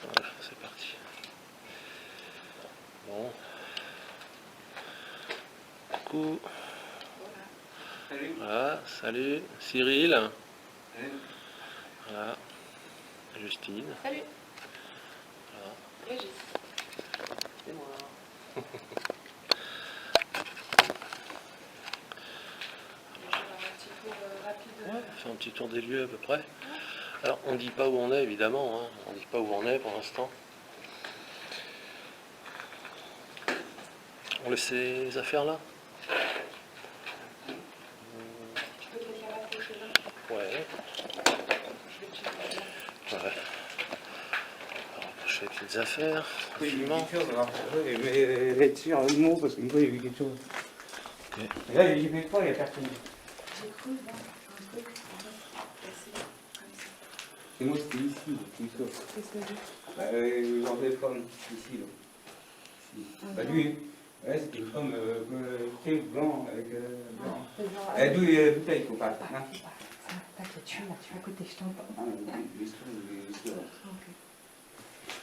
Voilà, c'est parti. Bon. Coucou. Salut. Voilà, salut. Cyril. Salut. Voilà. Justine. Salut. Voilà. Régis. C'est moi. On va faire un petit tour rapide. Ouais, on fait un petit tour des lieux à peu près. Alors, on ne dit pas où on est, évidemment. Hein. On ne dit pas où on est pour l'instant. On laisse ces affaires là. Tu peux peut-être la rapprocher là. Ouais. Je vais checker. Ouais. Alors, je fais les petites affaires. Oui, il y a eu Tranquillement. quelque chose, alors. Oui, mais être sûr un mot, parce qu'une fois, il y a eu quelque chose. Ok. Et là, j'y vais pas, il n'y a personne. J'ai cru voir un truc en fait passer comme ça. Et moi, c'était ici, tout ça. Qu'est-ce que j'ai? J'en ai comme ici, là. Ici. Bah, lui, ouais, c'était une femme teint blanc avec blanc. D'où la bouteille, il faut pas. Hein. T'inquiète, je suis là, tu vas écouter, je t'entends. Ah, l'histoire. Ok.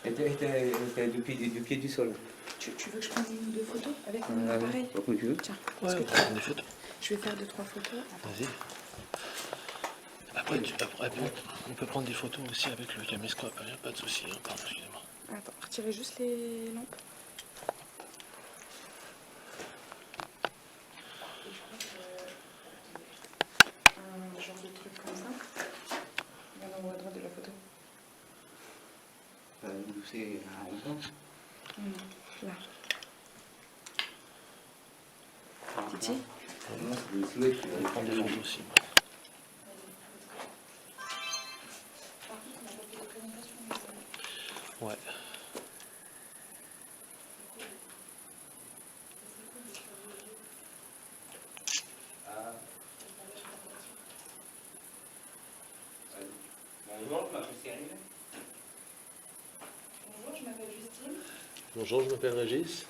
Elle était du pied du sol. Tu veux que je prenne une ou deux photos avec mon appareil? Comme tu veux. Tiens, Ouais, est-ce on que peut prendre des photos. je vais faire 2-3 photos. Attends. Vas-y. Après, on peut prendre des photos aussi avec le caméscope, il n'y a pas de souci. Hein. Pardon, excusez-moi. Attends, retirez juste les lampes. Un genre de truc comme ça. Là, on voit à droite de la photo. D'où c'est à longtemps. Là. Titi? Moi, c'est des souhaits. On va prendre des photos aussi. Ouais. Bonjour, je m'appelle Cyril. Bonjour, je m'appelle Justine. Bonjour, je m'appelle Régis.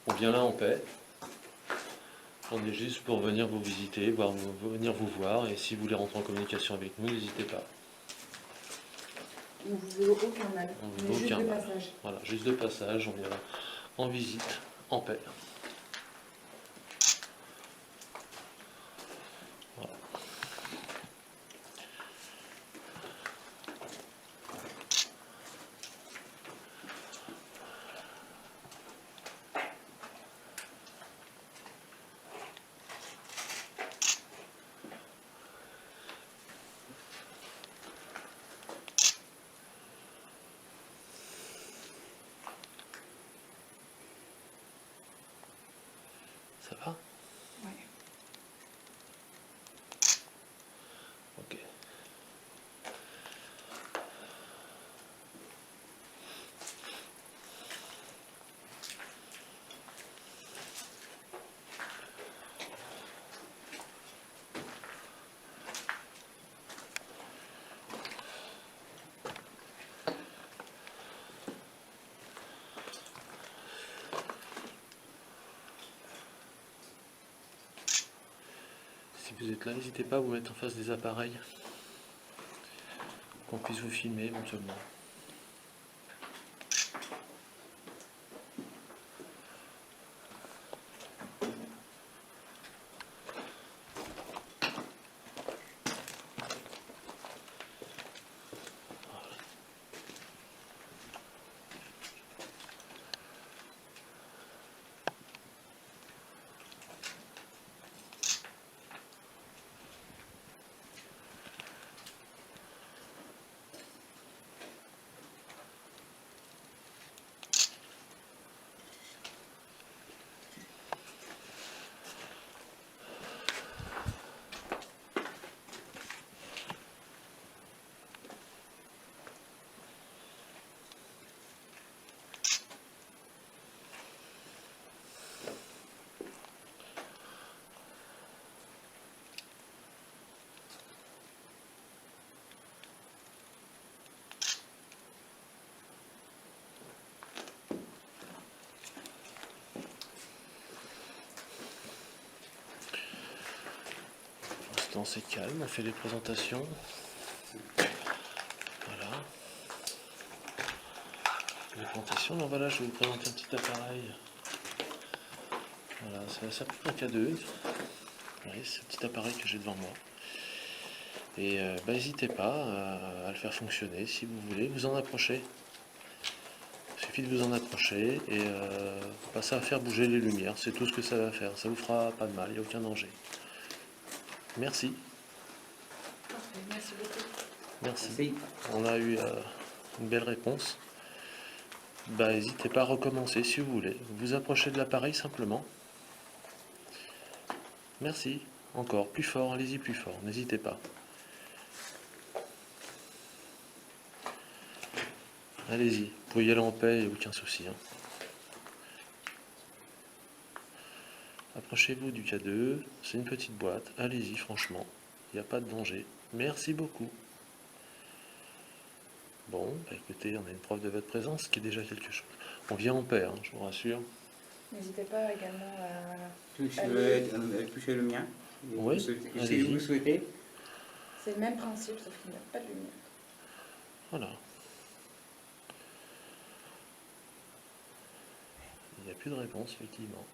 On vient là en paix. On est juste pour venir vous visiter, venir vous voir. Et si vous voulez rentrer en communication avec nous, n'hésitez pas. On vous veut aucun mal. On On vous est juste aucun de mal. passage. Voilà, juste de passage. On est là en visite, en paix. Voilà. Ça va? Ouais. Ok. Si vous êtes là, n'hésitez pas à vous mettre en face des appareils, qu'on puisse vous filmer éventuellement. Pour l'instant, c'est calme, on fait les présentations. Voilà. Les présentations, donc voilà, je vais vous présenter un petit appareil. Voilà, ça s'appelle un K2. Oui, c'est un petit appareil que j'ai devant moi. Et n'hésitez pas à le faire fonctionner si vous voulez, vous en approchez. Il suffit de vous en approcher et ça va faire bouger les lumières, c'est tout ce que ça va faire. Ça vous fera pas de mal, il n'y a aucun danger. Merci. Parfait, merci beaucoup. Merci. Merci. On a eu une belle réponse. N'hésitez pas à recommencer si vous voulez. Vous approchez de l'appareil simplement. Merci. Encore, plus fort, allez-y plus fort, n'hésitez pas. Allez-y, vous pouvez y aller en paix, il n'y a aucun souci. Approchez-vous du K2, c'est une petite boîte, allez-y franchement, il n'y a pas de danger. Merci beaucoup. Bon, écoutez, on a une preuve de votre présence, ce qui est déjà quelque chose. On vient en paix, je vous rassure. N'hésitez pas également à... Touchez le mien. Oui, Si allez-y. vous souhaitez. C'est le même principe, sauf qu'il n'y a pas de lumière. Voilà. Il n'y a plus de réponse, effectivement.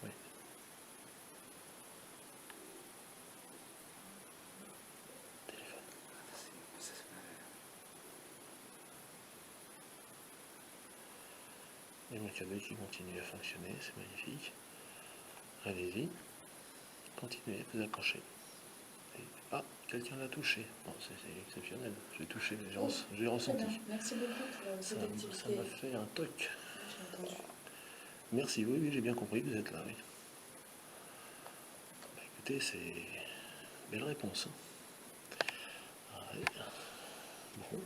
Oui. Téléphone. Et mon K2 qui continue à fonctionner, c'est magnifique. Allez-y. Continuez, vous approchez. Ah, quelqu'un l'a touché. Bon, c'est exceptionnel. J'ai touché, j'ai ressenti. Très bien, merci beaucoup pour cette Ça activité. m'a fait un toc. J'ai entendu. Merci, oui, j'ai bien compris, vous êtes là, oui. Écoutez, c'est belle réponse. Ouais. Bon.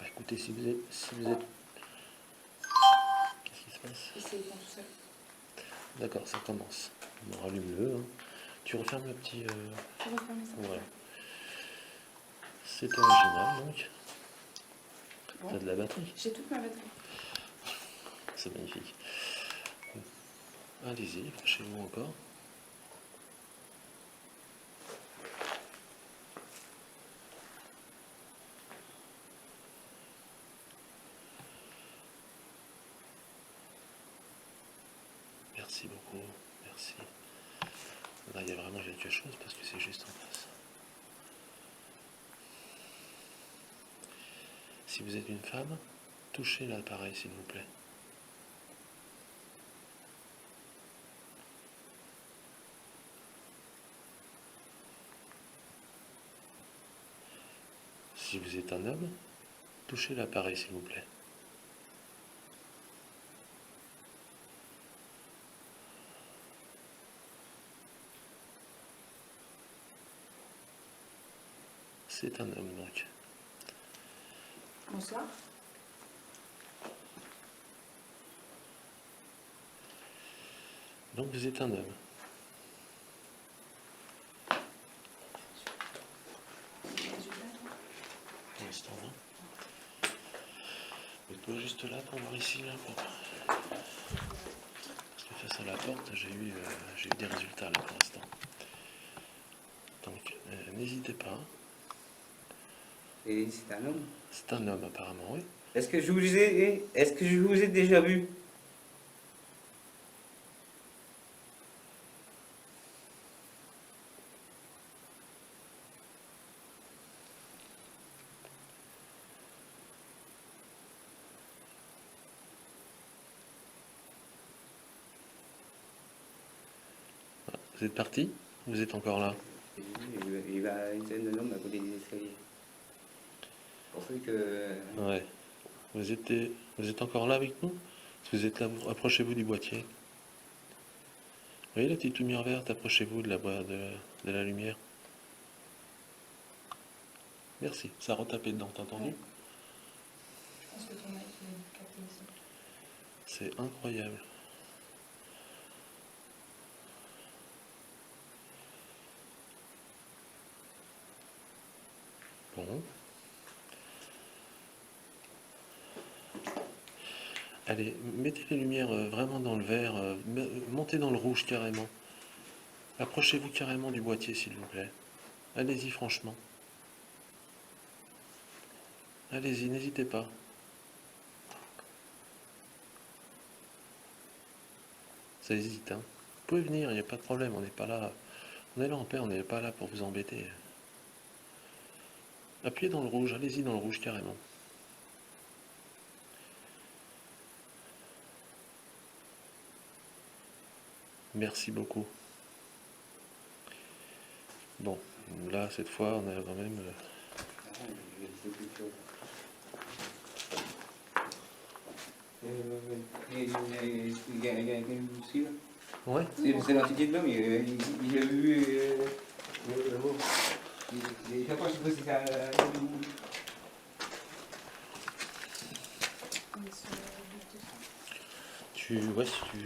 Écoutez, si vous êtes... Qu'est-ce qui se passe? Et c'est éteint tout seul. D'accord, ça commence. On rallume-le. Tu refermes le petit... Je referme ça. Voilà. C'est original, donc. Bon. T'as de la batterie. J'ai toute ma batterie. C'est magnifique. Allez-y, approchez-vous encore. Merci beaucoup, merci. Là, il y a vraiment quelque chose parce que c'est juste en face. Si vous êtes une femme, touchez l'appareil s'il vous plaît. Si vous êtes un homme, Touchez l'appareil, s'il vous plaît. C'est un homme, donc. Bonsoir. Donc vous êtes un homme. Pour l'instant, non. Vous êtes juste là pour voir ici, là, parce que face à la porte, j'ai eu des résultats là pour l'instant. Donc, n'hésitez pas. Et c'est un homme. C'est un homme apparemment, oui. Est-ce que je vous ai déjà vu? Vous êtes parti? Vous êtes encore là? Il va une scène de l'homme à côté des escaliers. Pour ça que... Ouais. Vous êtes encore là avec nous? Parce que vous êtes là, approchez-vous du boîtier. Vous voyez la petite lumière verte? Approchez-vous de la lumière. Merci. Ça a retapé dedans, t'as entendu? Ouais. Je pense que ton mec est capté ici. C'est incroyable. Bon. Allez, mettez les lumières vraiment dans le vert, montez dans le rouge carrément. Approchez-vous carrément du boîtier, s'il vous plaît. Allez-y, franchement. Allez-y, n'hésitez pas. Ça hésite, hein. Vous pouvez venir, il n'y a pas de problème, on n'est pas là. On est là en paix, on n'est pas là pour vous embêter. Appuyez dans le rouge, allez-y dans le rouge carrément. Merci beaucoup. Bon, là, cette fois, on a quand même... Il y a une aussi là. Ouais. C'est l'entité de l'homme, il a vu... chaque fois, je sais pas si ça... Ouais, si tu...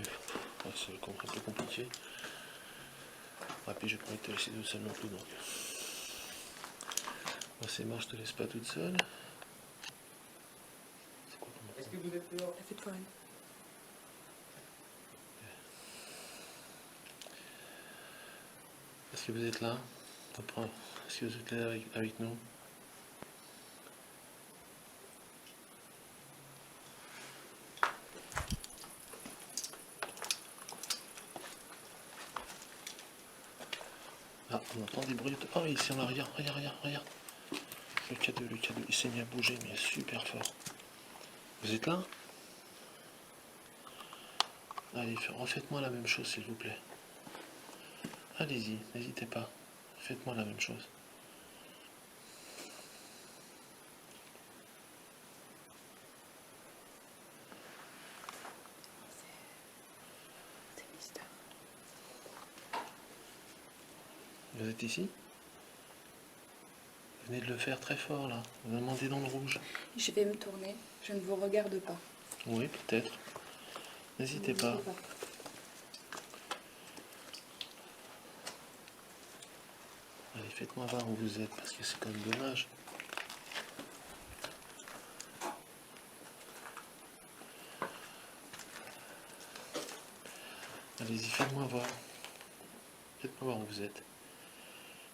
Ouais, c'est un peu compliqué. Et puis, je vais pas te laisser toute seule non plus, donc... Moi, c'est mort, je te laisse pas toute seule. C'est quoi comme... Est-ce que vous êtes dehors? La fête foraine. Est-ce que vous êtes là? Est-ce que vous êtes là avec nous? Ah, on entend des bruits. Oh, ici en arrière, regarde. Le K2, il s'est mis à bouger, mais super fort. Vous êtes là? Allez, refaites-moi la même chose, s'il vous plaît. Allez-y, n'hésitez pas. Faites-moi la même chose. C'est mystère. Vous êtes ici? Vous venez de le faire très fort, là. Vous demandez dans le rouge. Je vais me tourner. Je ne vous regarde pas. Oui, peut-être. N'hésitez pas. Allez, faites-moi voir où vous êtes, parce que c'est quand même dommage. Allez-y, faites-moi voir. Faites-moi voir où vous êtes.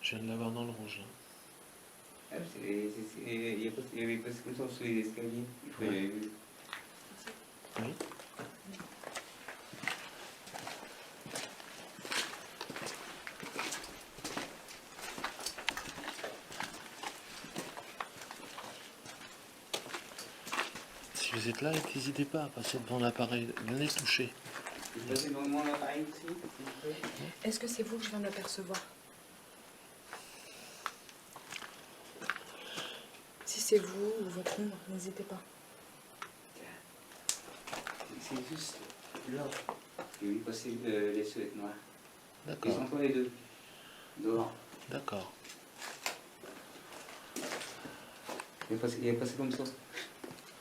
Je viens de l'avoir dans le rouge, là. Il y avait presque le temps sur les escaliers. Ouais. Oui. Si vous êtes là, n'hésitez pas à passer devant l'appareil. Venez toucher. Vous passez devant mon appareil aussi, s'il vous plaît? Est-ce que c'est vous que je viens d'apercevoir? Si c'est vous ou votre ombre, n'hésitez pas. C'est juste là. Et oui, passer les sous-vêtements noirs. Ils D'accord, sont tous les deux. Dehors. d'accord. Il est passé comme ça.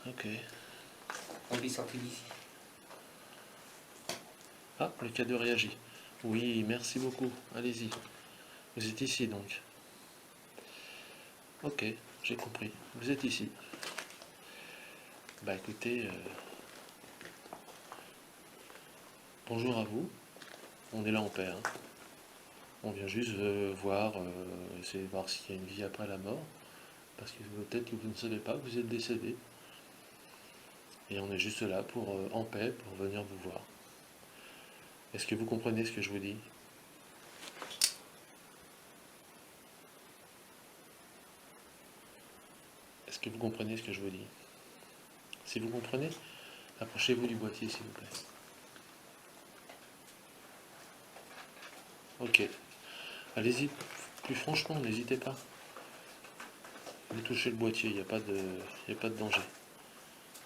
Ok. On est sorti d'ici. Ah, le cadeau réagit. Oui, merci beaucoup. Allez-y. Vous êtes ici donc. Ok, j'ai compris. Vous êtes ici. Bah écoutez, bonjour à vous. On est là en paix, hein. On vient juste voir, essayer de voir s'il y a une vie après la mort. Parce que peut-être que vous ne savez pas que vous êtes décédé. Et on est juste là pour, en paix, pour venir vous voir. Est-ce que vous comprenez ce que je vous dis? Est-ce que vous comprenez ce que je vous dis? Si vous comprenez, approchez-vous du boîtier s'il vous plaît. Ok. Allez-y, plus franchement, n'hésitez pas. Vous touchez le boîtier, il n'y a pas de danger.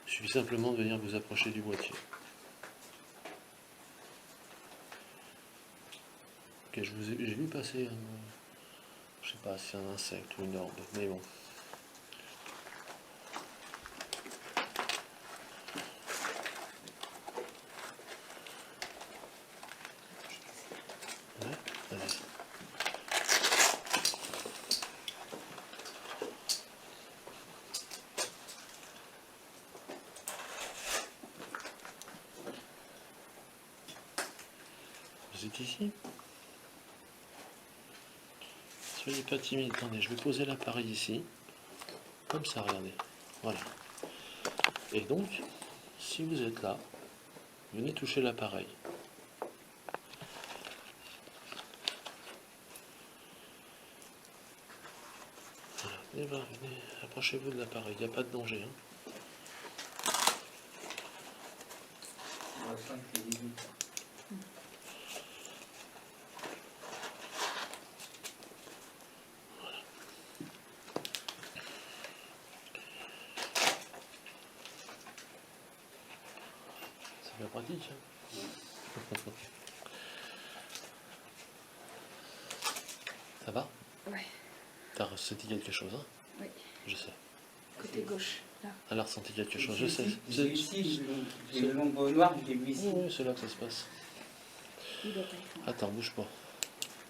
Il suffit simplement de venir vous approcher du boîtier. Ok, j'ai vu passer je sais pas si c'est un insecte ou une orbe, mais bon. Ouais, vas-y. Vous êtes ici? Soyez pas timide, attendez, je vais poser l'appareil ici. Comme ça, regardez. Voilà. Et donc, si vous êtes là, venez toucher l'appareil. Voilà. Venez, approchez-vous de l'appareil, il n'y a pas de danger, hein. C'est bien pratique, hein. Ça va? Ouais, T'as ressenti quelque chose, hein? oui. Je sais. Côté gauche, là. Elle a ressenti quelque chose, je sais. J'ai ici, j'ai une ombre noire, j'ai vu ici. Oui, c'est là que ça se passe. Il doit pas y faire. Attends, bouge pas.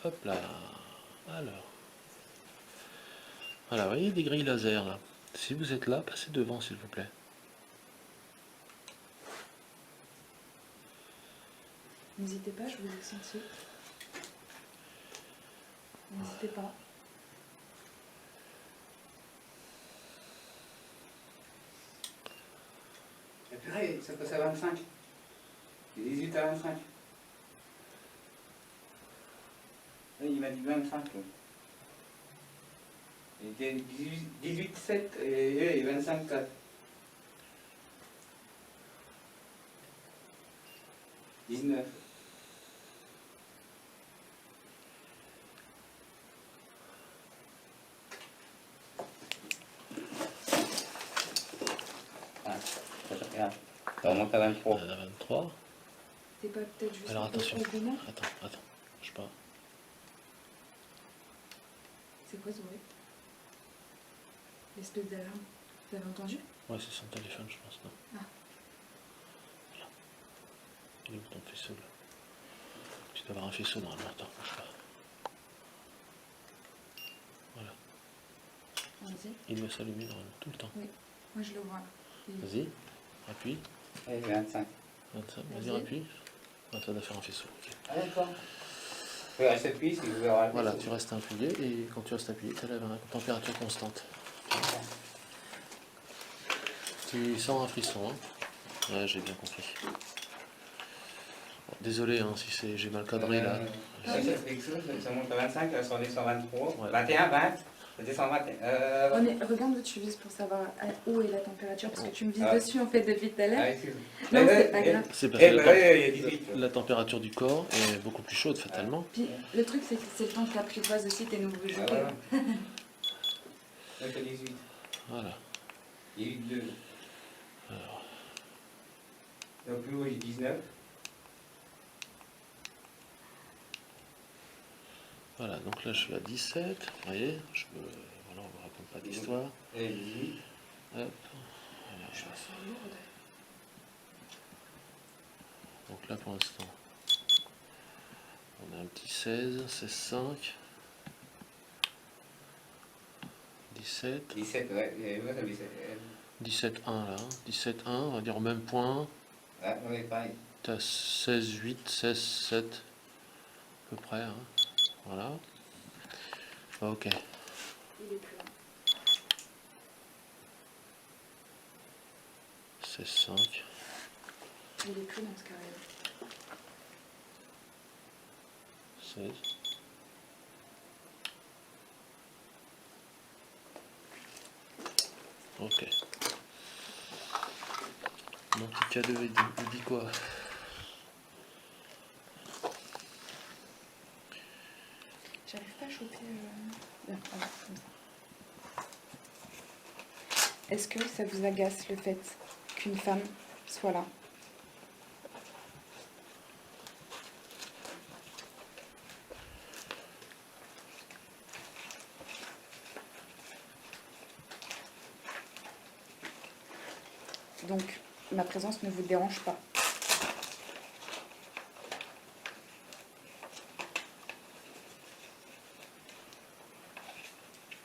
Hop là. Alors. Voilà, vous voyez des grilles laser là. Si vous êtes là, passez devant s'il vous plaît. N'hésitez pas, je vous ai senti. N'hésitez pas. Et puis, ça passe à 25. 18 à 25. Là, il m'a dit 25. Il était 18, 7 et 25, 4. 19. Ah, regarde. Ça remonte à 23. On a 23. T'es pas peut-être juste Alors un peu attention. proche de moi? Attends. Je sais pas. C'est quoi ce bruit? L'espèce d'alarme. Vous avez entendu? Ouais, c'est son téléphone, je pense, non? Ah. Viens. Il est où ton faisceau là? Tu dois avoir un faisceau normalement. Attends, bouge pas. Voilà. Vas-y. Il doit s'allumer normalement tout le temps. Moi je le vois. Vas-y. Appuie. Et 25. 25. Vas-y, Vas-y. appuie. Ah, ça doit faire un faisceau. Ok. Ah, d'accord. Je vais rester appuyé si vous verrez. Voilà, tu restes appuyé et quand tu restes appuyé, tu as la température constante. Tu sens un frisson, hein? Ouais, j'ai bien compris. Bon, désolé hein, si j'ai mal cadré là. Ça monte à 25, là, on est 123. Ouais. 21, 20. C'était 121. Regarde où tu vises pour savoir où est la température, parce que tu me vises Ah. dessus en fait depuis tout à l'heure. Ah, excuse-moi. Non, c'est pas grave. C'est parce que il y a 18. la température du corps est beaucoup plus chaude fatalement. Puis le truc, c'est que c'est le temps que tu apprivoises aussi tes nouveaux jours. Ah, voilà. Là, t'as 18. Voilà. Et 8,2. Alors, Donc plus haut, j'ai 19. voilà, donc là je suis à 17. Vous voyez, voilà, on ne vous raconte pas d'histoire. Et 18. Hop. Je me sens lourde. Donc là pour l'instant, on a un petit 16, 16,5. 17. 17, ouais, moi ça me dit 17,1 là. 17,1, on va dire au même point. Ouais, on est pareil. Tu as 16,8, 16,7 à peu près. Hein. Voilà. Ok. Il est plus là. 16,5. Il est plus dans ce carré-là. 16. Ok. Mon petit cadeau, il dit quoi? J'arrive pas à choper. Bien, voilà, comme ça. Est-ce que ça vous agace le fait qu'une femme soit là? Donc, ma présence ne vous dérange pas.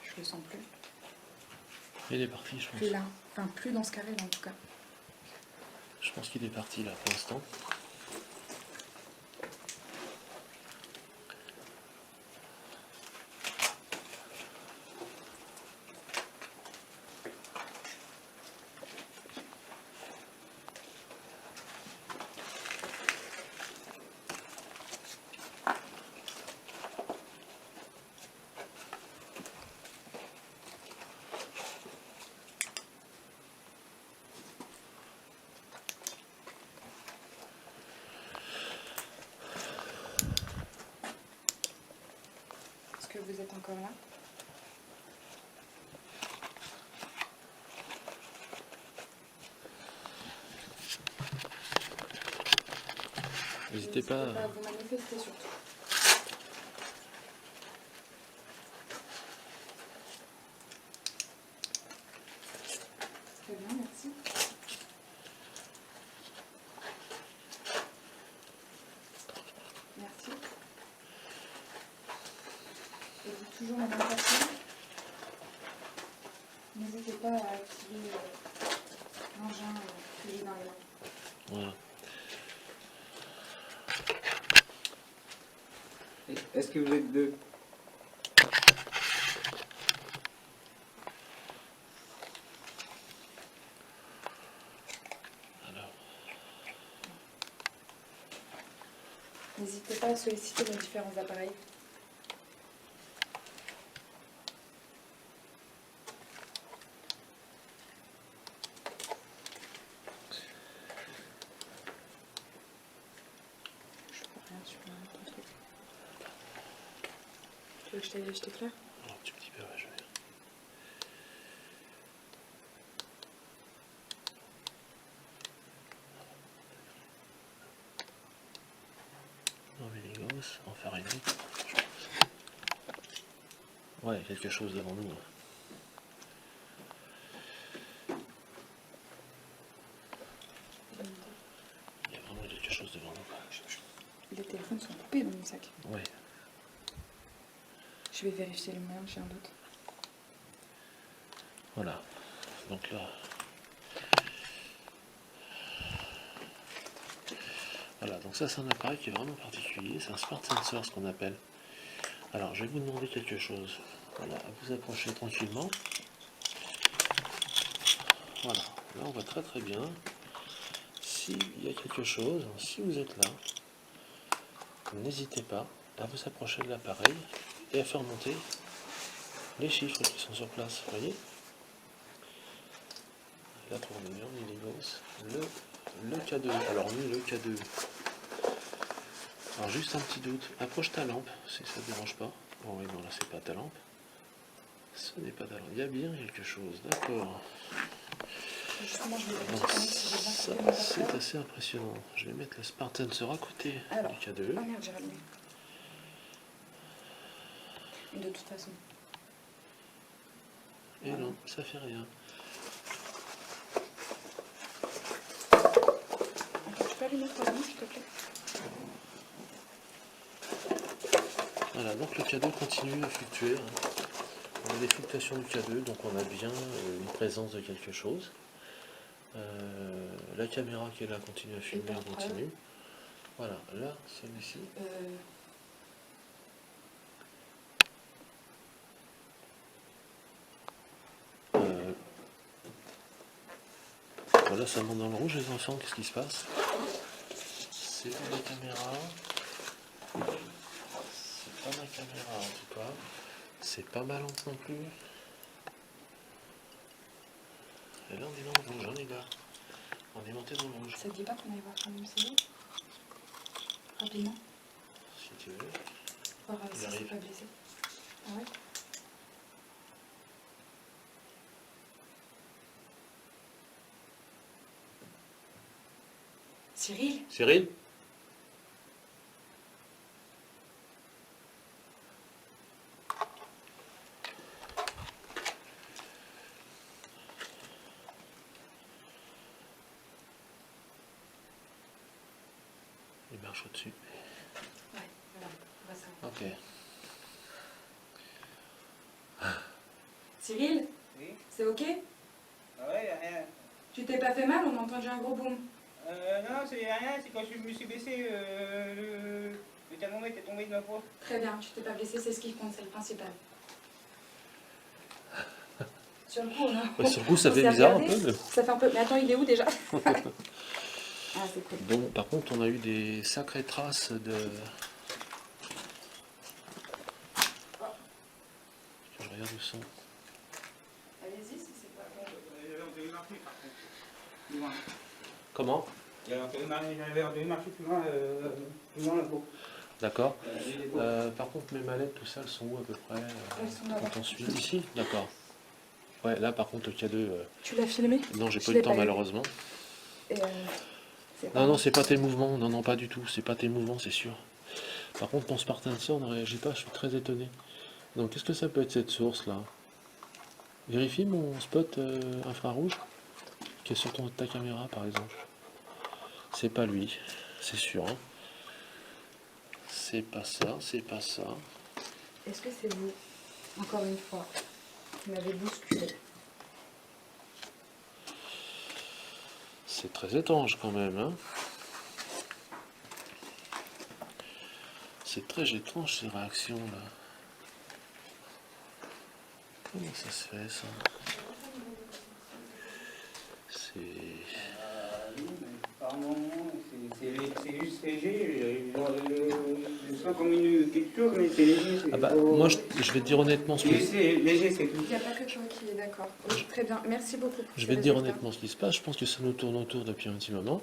Je le sens plus. Il est parti, je pense. Plus là. Enfin, plus dans ce carré-là, en tout cas. Je pense qu'il est parti là pour l'instant. Est-ce que vous êtes encore là? N'hésitez pas. à vous manifester surtout. Très bien, merci. Merci. Et vous toujours la même façon. N'hésitez pas à activer l'engin que j'ai dans les mains. Voilà. Est-ce que vous êtes deux? Alors, N'hésitez pas à solliciter les différents appareils. Je vois rien sur ton truc. Tu veux que je t'éclaire? un petit peu, ouais, je vais. Non mais les gosses, en faire une vite, je pense. Ouais, quelque chose devant nous. Il y a vraiment quelque chose devant nous. Les téléphones sont coupés dans mon sac. Ouais. Je vais vérifier le mien, j'ai un doute. Voilà. Donc là. Voilà, donc ça c'est un appareil qui est vraiment particulier, c'est un smart sensor ce qu'on appelle. Alors je vais vous demander quelque chose. Voilà, à vous approcher tranquillement. Voilà, là on voit très très bien. S'il y a quelque chose, si vous êtes là, n'hésitez pas à vous approcher de l'appareil et à faire monter les chiffres qui sont sur place. Vous voyez? Là pour le mur, les gosses, le K2. Alors lui, le K2. Alors juste un petit doute, approche ta lampe, si ça ne te dérange pas. Bon oui, non là c'est pas ta lampe. Ce n'est pas d'allant. Il y a bien quelque chose, d'accord. Justement, je vais Bon, vérifier quand même si j'ai bien ça, coupé mon c'est capteur. assez impressionnant. Je vais mettre le Smart Sensor à côté Alors. du K2. Ah merde, j'ai rallumé. De toute façon. Et non, ça fait rien. Attends, tu peux allumer le troisième, s'il te plaît? Voilà, donc le K2 continue à fluctuer. Hein. On a des fluctuations du K2, donc on a bien une présence de quelque chose. La caméra qui est là continue à filmer en continu. Voilà, là, celui-ci. Voilà, ça monte dans le rouge, les enfants, qu'est-ce qui se passe? C'est pas ma caméra. C'est pas ma caméra en tout cas. C'est pas ma lampe non plus. Et là, on est dans le rouge, hein, les gars. On est monté dans le rouge. Ça te dit pas qu'on allait voir quand même CD? Rapidement, Si tu veux. voir Il si c'est arrive. pas blessé. Ah ouais? Cyril? Cyril? Il marche au-dessus. Ouais, voilà, on va savoir. Ok. Cyril? Oui. C'est ok? Ah ouais, y a rien. Tu t'es pas fait mal? On a entendu un gros boom. Non, c'est rien, c'est quand je me suis baissé, le thermomètre est tombé de ma peau. Très bien, tu t'es pas blessé, c'est ce qui compte, c'est le principal. Sur le coup, on a... Ouais, sur le coup, ça on fait s'est bizarre un regardé. peu. Mais... Ça fait un peu... Mais attends, il est où déjà? Ah, c'est cool. Bon, par contre, on a eu des sacrées traces de... Je regarde le son. Allez-y, si c'est pas bon. J'avais entendu marcher par contre. Plus loin. Comment? J'avais entendu marcher plus loin la peau. D'accord. Par contre, mes mallettes, tout ça, elles sont où à peu près Elles sont là-bas. quand on suit ici? D'accord. Ouais, là, par contre, le K2... Tu l'as filmé? Non, j'ai Je pas eu l'ai le temps, pas eu. malheureusement. Et c'est Non, non, c'est pas tes mouvements. Non, non, pas du tout. C'est pas tes mouvements, c'est sûr. Par contre, mon Smart Sensor ne réagit pas. Je suis très étonné. Donc, qu'est-ce que ça peut être cette source-là? Vérifie mon spot infrarouge qui est sur ta caméra, par exemple. C'est pas lui, c'est sûr. Hein. C'est pas ça, c'est pas ça. Est-ce que c'est vous, encore une fois, qui m'avez bousculé? C'est très étrange quand même. Hein. C'est très étrange ces réactions-là. Comment ça se fait ça? C'est... Oui, mais par moment, c'est juste léger. Je sens comme quelque chose, mais c'est léger. Ah bah, moi je vais te dire honnêtement ce que... C'est léger, c'est tout. Il n'y a pas que toi qui est d'accord. Oui, très bien, merci beaucoup. Je vais te dire honnêtement ce qui se passe. Je pense que ça nous tourne autour depuis un petit moment.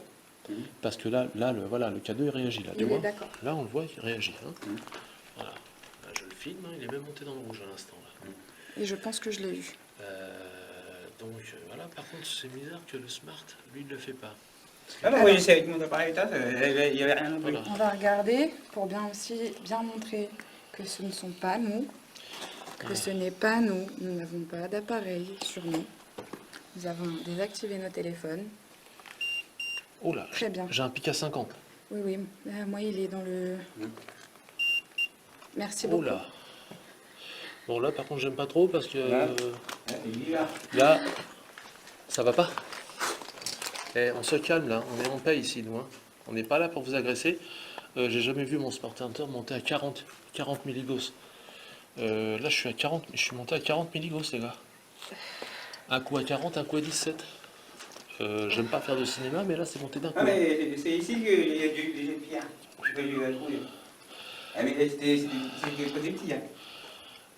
Parce que là voilà, le K2 il réagit là, tu Il vois. est d'accord. Là on le voit, il réagit. Hein. Voilà. Là, je le filme, hein, il est même monté dans le rouge à l'instant. Là. Et je pense que je l'ai eu. Voilà, par contre c'est bizarre que le Smart, lui, ne le fait pas. Ah bah oui, c'est avec mon appareil là, il n'y avait rien non plus. Voilà. On va regarder pour bien montrer que ce ne sont pas nous, que ce n'est pas nous. Nous n'avons pas d'appareil sur nous. Nous avons désactivé nos téléphones. Oh là, Très bien. j'ai un pic à 50. Oui, oui. Moi, il est dans le... Merci Oh beaucoup. là. Bon là par contre j'aime pas trop parce que Il est là. là ça va pas. Et on se calme là, on est en paix ici nous. Hein. On n'est pas là pour vous agresser. J'ai jamais vu mon Smart Sensor monter à 40 milligauss. Là je suis à 40, je suis monté à 40 milligauss les gars. Un coup à 40, un coup à 17. J'aime pas faire de cinéma mais là c'est monté d'un coup. Ah mais c'est ici qu'il y a du jet de pierre. Je peux lui trouver. Ah mais c'était pas des petits. Hein.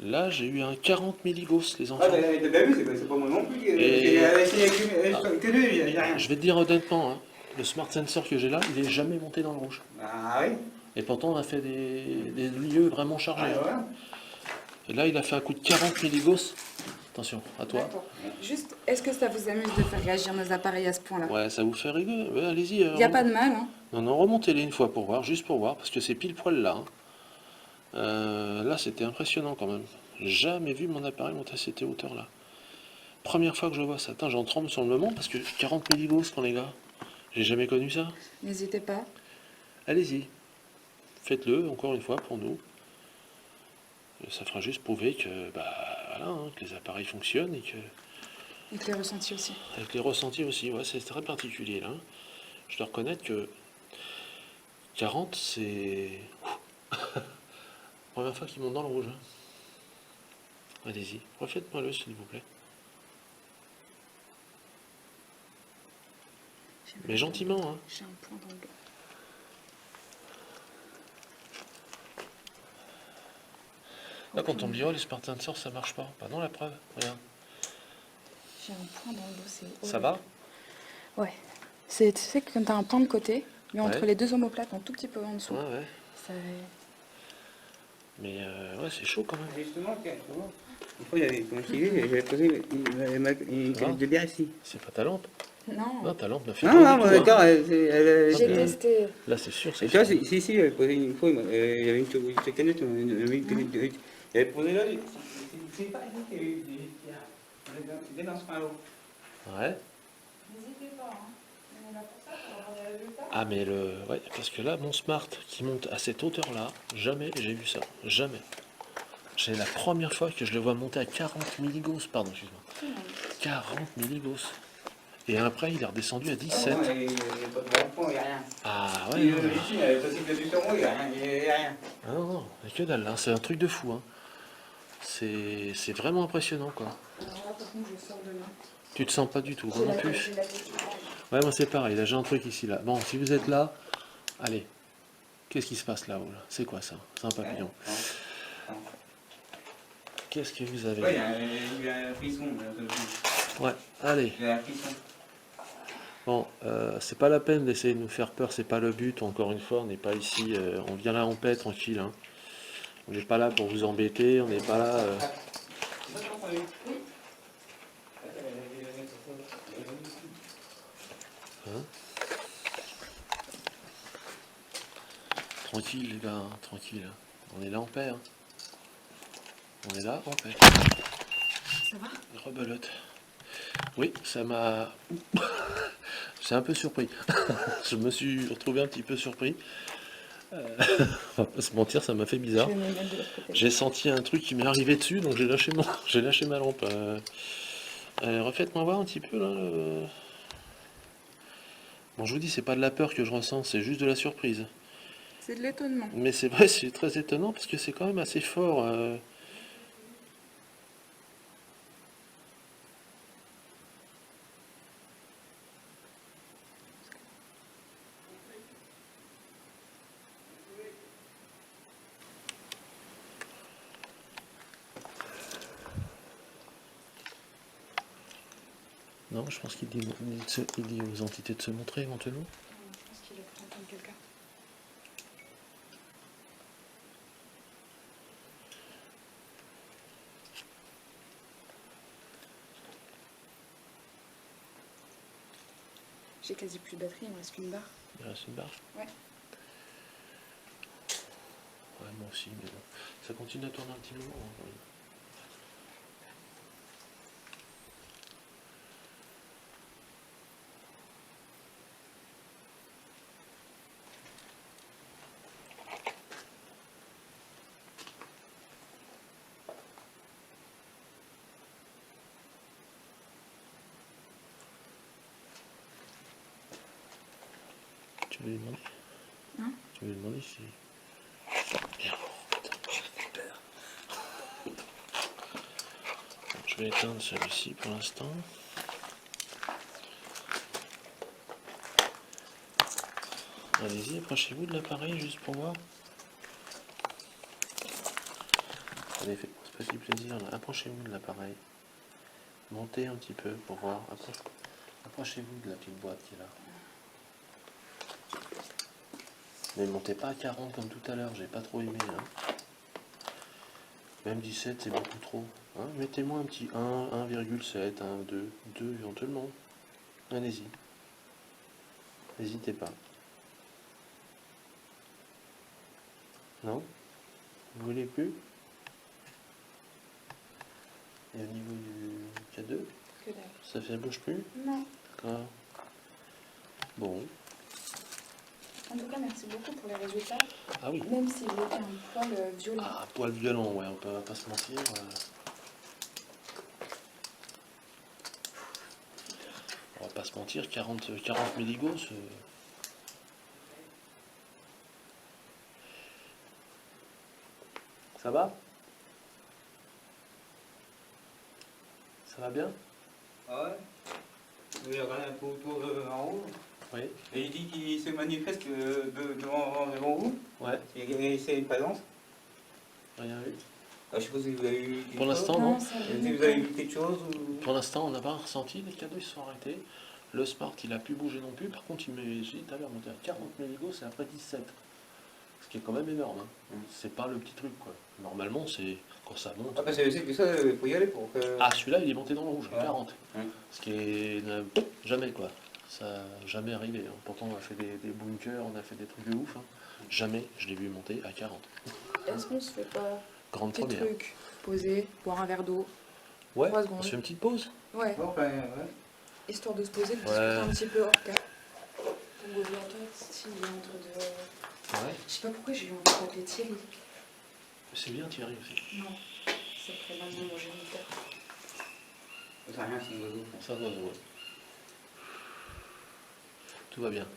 Là j'ai eu un 40 milligauss les enfants. Ah t'as vu, c'est pas moi non plus. Et- C'est que deux, il n'y a rien. Je vais te dire honnêtement, hein, le Smart Sensor que j'ai là, il est jamais monté dans le rouge. Ah oui. Et pourtant on a fait des lieux vraiment chargés. Ah, hein. voilà. Et là il a fait un coup de 40 milligauss. Attention, à toi. D'accord. Juste, est-ce que ça vous amuse de faire réagir nos appareils à ce point-là? Ouais, ça vous fait rigoler? Ouais, allez-y. Il n'y a pas de mal, hein? Non, non, remontez-les une fois pour voir, juste pour voir, parce que c'est pile poil là. Hein. Là, c'était impressionnant quand même. Jamais vu mon appareil monter à cette hauteur-là. Première fois que je vois ça. Attends, j'en tremble sur le moment parce que 40 milligauss, les gars. J'ai jamais connu ça. N'hésitez pas. Allez-y. Faites-le encore une fois pour nous. Ça fera juste prouver que, voilà, hein, que les appareils fonctionnent et que. Et que les ressentis aussi. Avec les ressentis aussi, ouais, c'est très particulier là. Je dois reconnaître que 40, c'est. Première fois qu'il monte dans le rouge. Hein. Allez-y, refaites-moi-le s'il vous plaît. Mais gentiment, hein. J'ai un point dans le dos. Là, quand on me dit, oh, les Spartan Source, ça marche pas. Bah non, la preuve, regarde. J'ai un point dans le dos, c'est horrible. Ça va? Ouais. Tu sais que quand t'as un point de côté, mais entre Ouais. les deux omoplates, un tout petit peu en dessous, Ouais, ouais. ça... Mais ouais, c'est chaud quand même. Justement, tiens, tu vois, une fois, j'avais posé une canette de bière ici. C'est pas ta lampe? Non, Non, ta lampe ne fait Non, pas non, du tout, hein. d'accord, j'ai bien. testé. Là, c'est sûr, c'est Et tu vois, sûr. si, j'avais posé une fois, il y avait une canette, une canette de. J'avais posé là, c'est pas ici qu'il y a eu des dans ce coin-là. Ouais. N'hésitez pas, hein. On est là pour ça, pour avoir des résultats. Ah, mais ouais, parce que là, mon Smart qui monte à cette hauteur-là, jamais j'ai vu ça. Jamais. C'est la première fois que je le vois monter à 40 milligauss, pardon, excuse-moi. 40 milligauss. Et après, il est redescendu à 17. Il n'y a pas de rond-point, il n'y a rien. Ah ouais, Ici, non, mais- il y a possible de sur moi, il n'y a rien. Il y a rien. ah non, non, il y a que dalle, hein. C'est un truc de fou. Hein. C'est vraiment impressionnant, quoi. Alors là, par contre, je sors de là. Tu te sens pas du tout, moi J'ai non la- plus. j'ai la question. Ouais, moi c'est pareil, là j'ai un truc ici, là. Bon, si vous êtes là, allez. Qu'est-ce qui se passe là-haut, là? C'est quoi ça? C'est un papillon. Qu'est-ce que vous avez? Ouais, il y a un frisson. Ouais, allez. Il y a un frisson. Bon, c'est pas la peine d'essayer de nous faire peur, c'est pas le but, encore une fois, on n'est pas ici, on vient là en paix, tranquille. Hein. On n'est pas là pour vous embêter, on n'est pas là... Hein. Tranquille les gars, hein, tranquille. On est là en paix. Hein. On est là en paix. Ça va? Rebelote. Oui, ça m'a... C'est un peu surpris. Je me suis retrouvé un petit peu surpris. On va pas se mentir, ça m'a fait bizarre. Je vais me mettre de l'autre côté. J'ai senti un truc qui m'est arrivé dessus, donc j'ai lâché, j'ai lâché ma lampe. Refaites-moi voir un petit peu là. Bon, je vous dis, c'est pas de la peur que je ressens, c'est juste de la surprise. C'est de l'étonnement. Mais c'est vrai, c'est très étonnant parce que c'est quand même assez fort. Non, je pense qu'il dit, il dit aux entités de se montrer éventuellement. Je pense qu'il est pour entendre quelqu'un. J'ai quasi plus de batterie, il me reste qu'une barre. Il reste une barre. Ouais. Ouais, moi aussi, mais bon. Ça continue à tourner un petit moment. Hein. Tu veux lui demander? Hein? Tu veux lui demander si... Bien. J'ai peur. Je vais éteindre celui-ci pour l'instant. Allez-y, approchez-vous de l'appareil juste pour voir. Allez, faites-moi ce petit plaisir. Là. Approchez-vous de l'appareil. Montez un petit peu pour voir. Approchez-vous de la petite boîte qui est là. Ne montez pas à 40 comme tout à l'heure, j'ai pas trop aimé. Hein. Même 17, c'est beaucoup trop. Hein, mettez-moi un petit 1, 1,7, 1, 2, 2 éventuellement. Allez-y. N'hésitez pas. Non? Vous voulez plus? Et au niveau du K2, Que dalle. ça ne bouge plus? Non. D'accord. Bon. En tout cas, merci beaucoup pour les résultats. Ah oui. Même si j'ai un poil violent. Ah, poil violent, ouais, on peut pas se mentir. On va pas se mentir, 40 milligos. Ça va? Ça va bien? Ah ouais. Il regarde un peu autour en haut. Oui. Et il dit qu'il se manifeste devant vous. Ouais. Et c'est une présence. Rien eu. Ah, je sais pas si vous avez eu. Pour l'instant, non. ça Si vous avez eu quelque chose ou... Pour l'instant, on n'a pas ressenti. Les cadeaux ils se sont arrêtés. Le Smart, il a pu bouger non plus. Par contre, il m'a dit tout à l'heure, monté à 40 milligos, c'est après 17. Ce qui est quand même énorme. Hein. C'est pas le petit truc, quoi. Normalement, c'est quand ça monte. Ah, parce que c'est que ça, il faut y aller pour que. Ah, celui-là, il est monté dans le rouge, Ouais. 40. Ouais. Ce qui est jamais, quoi. Ça n'a jamais arrivé. Hein. Pourtant, on a fait des bunkers, on a fait des trucs de ouf. Hein. Jamais je l'ai vu monter à 40. Est-ce qu'on se fait pas Grande petit première. truc, poser, boire un verre d'eau, Ouais, 3 on secondes. se fait une petite pause. Ouais, Bon, enfin, ouais. histoire de se poser, de Ouais. discuter un petit peu hors cas. Ton goût à toi, s'il est entre deux. Ouais. Je sais pas pourquoi j'ai eu envie de t'appeler Thierry. C'est bien Thierry aussi. Non, c'est prénom de mon géniteur. Ça sert à rien, c'est un oiseau. Ça va, ouais. Tout va bien.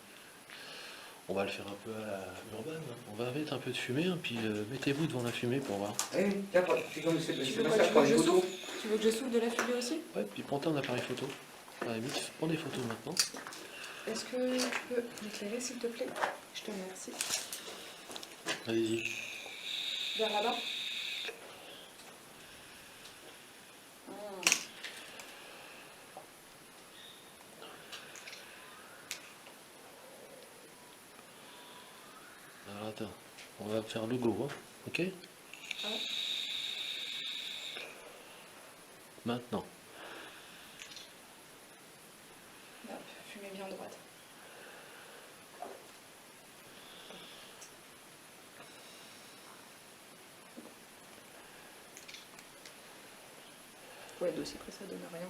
On va le faire un peu à la urbaine. Hein. On va mettre un peu de fumée, hein, puis mettez-vous devant la fumée pour voir. Eh, tiens, c'est comme c'est Tu c'est veux pas quoi, ça tu pour veux les que je photos. souffle Tu veux que je souffle de la fumée aussi? Ouais, puis prends un appareil photo. Ouais, vite, prends des photos maintenant. Est-ce que tu peux m'éclairer s'il te plaît? Je te remercie. Allez-y. Vers là-bas. Alors attends, on va faire le go, hein. Ok? Ouais. Maintenant. Hop, fumée bien droite. Ouais, d'aussi près ça donne rien.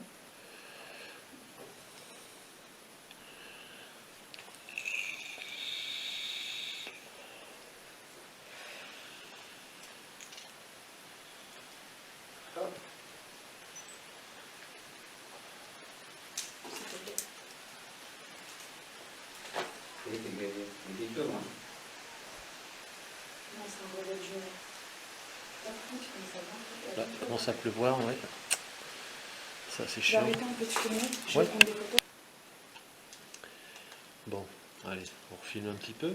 Hop. S'il te plaît. C'est dur, hein. Non, c'est un brevet de journée. Par contre, il Là, il commence à pleuvoir, ouais. Ça, c'est Je vais chiant. arrêter un peu de filmer, je Ouais. vais prendre des photos. Bon, allez, on refilme un petit peu.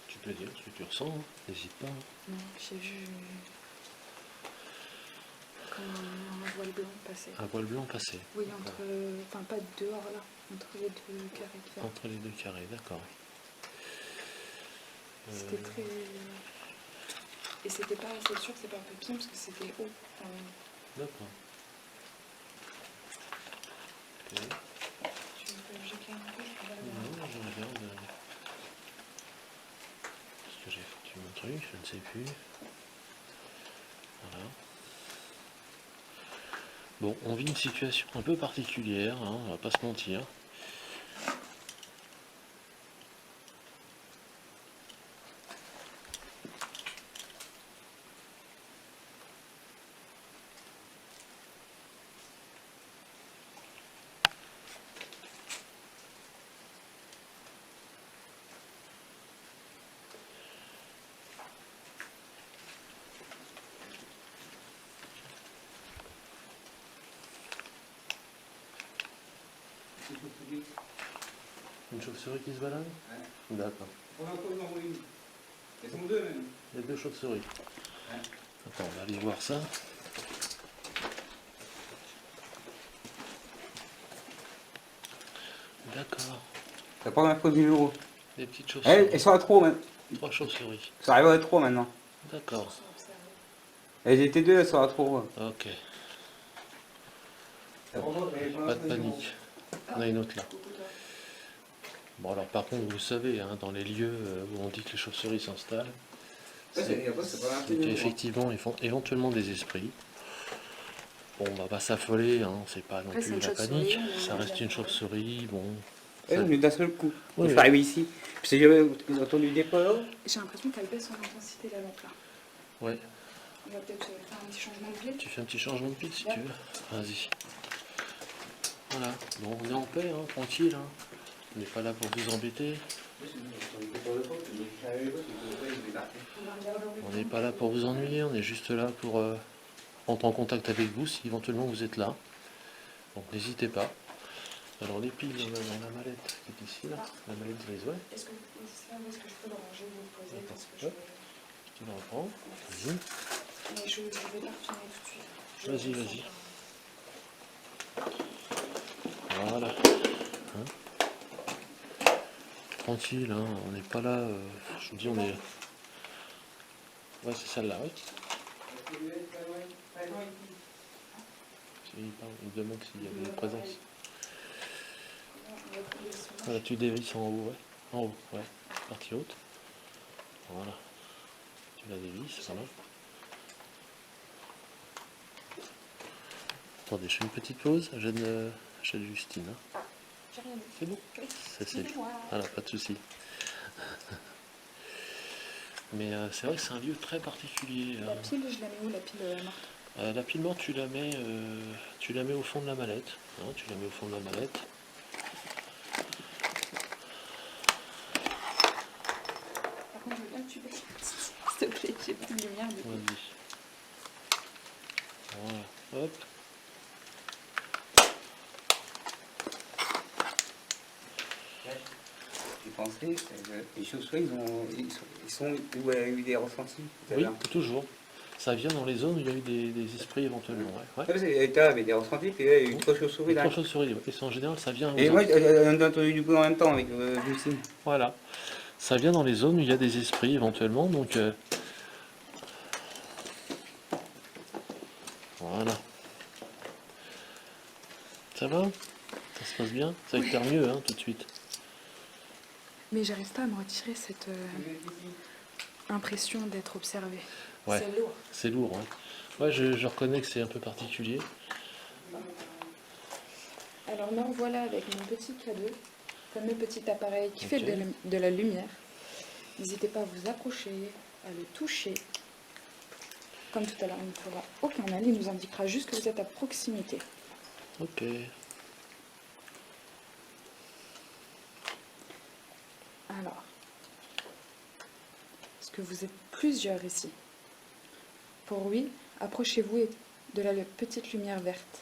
Tu peux dire ce que tu ressens, hein. N'hésite pas. Hein. Non, j'ai vu comme un voile blanc passer. Un voile blanc passé. Oui, entre, enfin pas dehors là, entre les deux carrés qu'il y a. Entre les deux carrés, d'accord. C'était très... Et c'était pas, c'est sûr que c'est pas un peu bien parce que c'était haut. Enfin, D'accord. Ok. tu veux que j'éclaire un peu, je vais Non, regarder. je regarde. Est-ce que j'ai foutu mon truc? Je ne sais plus. Voilà. Bon, on vit une situation un peu particulière, hein, on va pas se mentir. Une chauve-souris qui se balade? Ouais. D'accord. Pour l'instant, ils en ont une. Elles sont deux même. Il y a deux chauves-souris. Ouais. Attends, on va aller voir ça. D'accord. La première fois 1000 €. Des petites Elles chauves-souris. sont à trop, même. 3 chauves-souris. Ça arrive à trop maintenant. D'accord. Elles étaient deux, elles sont à trop. Ok, pas de panique. On a une autre là. Bon alors par contre vous savez, hein, dans les lieux où on dit que les chauves-souris s'installent, c'est qu'effectivement ils font éventuellement des esprits. Bon, on va pas s'affoler, hein, c'est pas non Après, c'est plus une la chauve-souris, panique, on est ça bien reste une d'accord. chauve-souris, bon. Ouais, ça- mais d'un seul coup. Oui, Je suis oui. arrivé ici. Parce que j'avais entendu des pas. J'ai l'impression qu'elle baisse en intensité la lampe là. Ouais, On va peut-être faire un petit changement de grille. tu fais un petit changement de pile si Ouais. tu veux. Vas-y. Voilà, bon on est en paix, hein, tranquille, hein. On n'est pas là pour vous embêter. On n'est pas là pour vous ennuyer, on est juste là pour entrer en contact avec vous si éventuellement vous êtes là. Donc n'hésitez pas. Alors les piles, on a dans la mallette qui est ici, là, la mallette grise, ouais. Est-ce que est-ce que je peux le ranger, vous le poser parce que je Ouais. Tu la reprends. Vas-y. Mais je vais pas retourner tout de suite. Je Vas-y, vais vas-y. faire Voilà. Hein, tranquille, hein, on n'est pas là. Je vous dis, on est. Ouais, c'est celle-là, oui. Il me demande s'il y avait une présence. Voilà, tu dévisses en haut, ouais. En haut, ouais. Partie haute. Voilà. Tu la dévisses, voilà. Attendez, je fais une petite pause. Je de Justine. Hein. J'ai rien dit. C'est bon. C'est. Voilà, pas de souci. Mais c'est vrai que c'est un lieu très particulier. La pile, je la mets où, la pile morte? La pile morte, tu la mets au fond de la mallette. Hein, tu la mets au fond de la mallette. Par contre, je veux bien que tu baisses. S'il te plaît, j'ai plus de lumière. Du coup. Vas-y. Voilà. Hop. J'ai pensé, les chauves-souris, ils sont où il y a eu des ressentis. Oui, toujours. Ça vient dans les zones où il y a eu des esprits éventuellement. Ouais. Ouais. Tu avais des ressentis, puis il y a eu trois chauves-souris Les là. trois chauves-souris, et ça, en général, ça vient aux Et zones. moi, on a entendu du bruit en même temps avec Justine. Voilà. Ça vient dans les zones où il y a des esprits éventuellement, donc voilà. Ça va? Ça se passe bien? Ça éclaire mieux, hein, tout de suite. Mais j'arrive pas à me retirer cette impression d'être observé. Ouais. C'est lourd. C'est lourd, ouais. Ouais, je reconnais que c'est un peu particulier. Alors me revoilà avec mon petit cadeau, fameux petit appareil qui fait Ok. de la lumière. N'hésitez pas à vous approcher, à le toucher. Comme tout à l'heure, il ne fera aucun mal, il nous indiquera juste que vous êtes à proximité. Ok. Alors, est-ce que vous êtes plusieurs ici? Pour oui, approchez-vous de la petite lumière verte.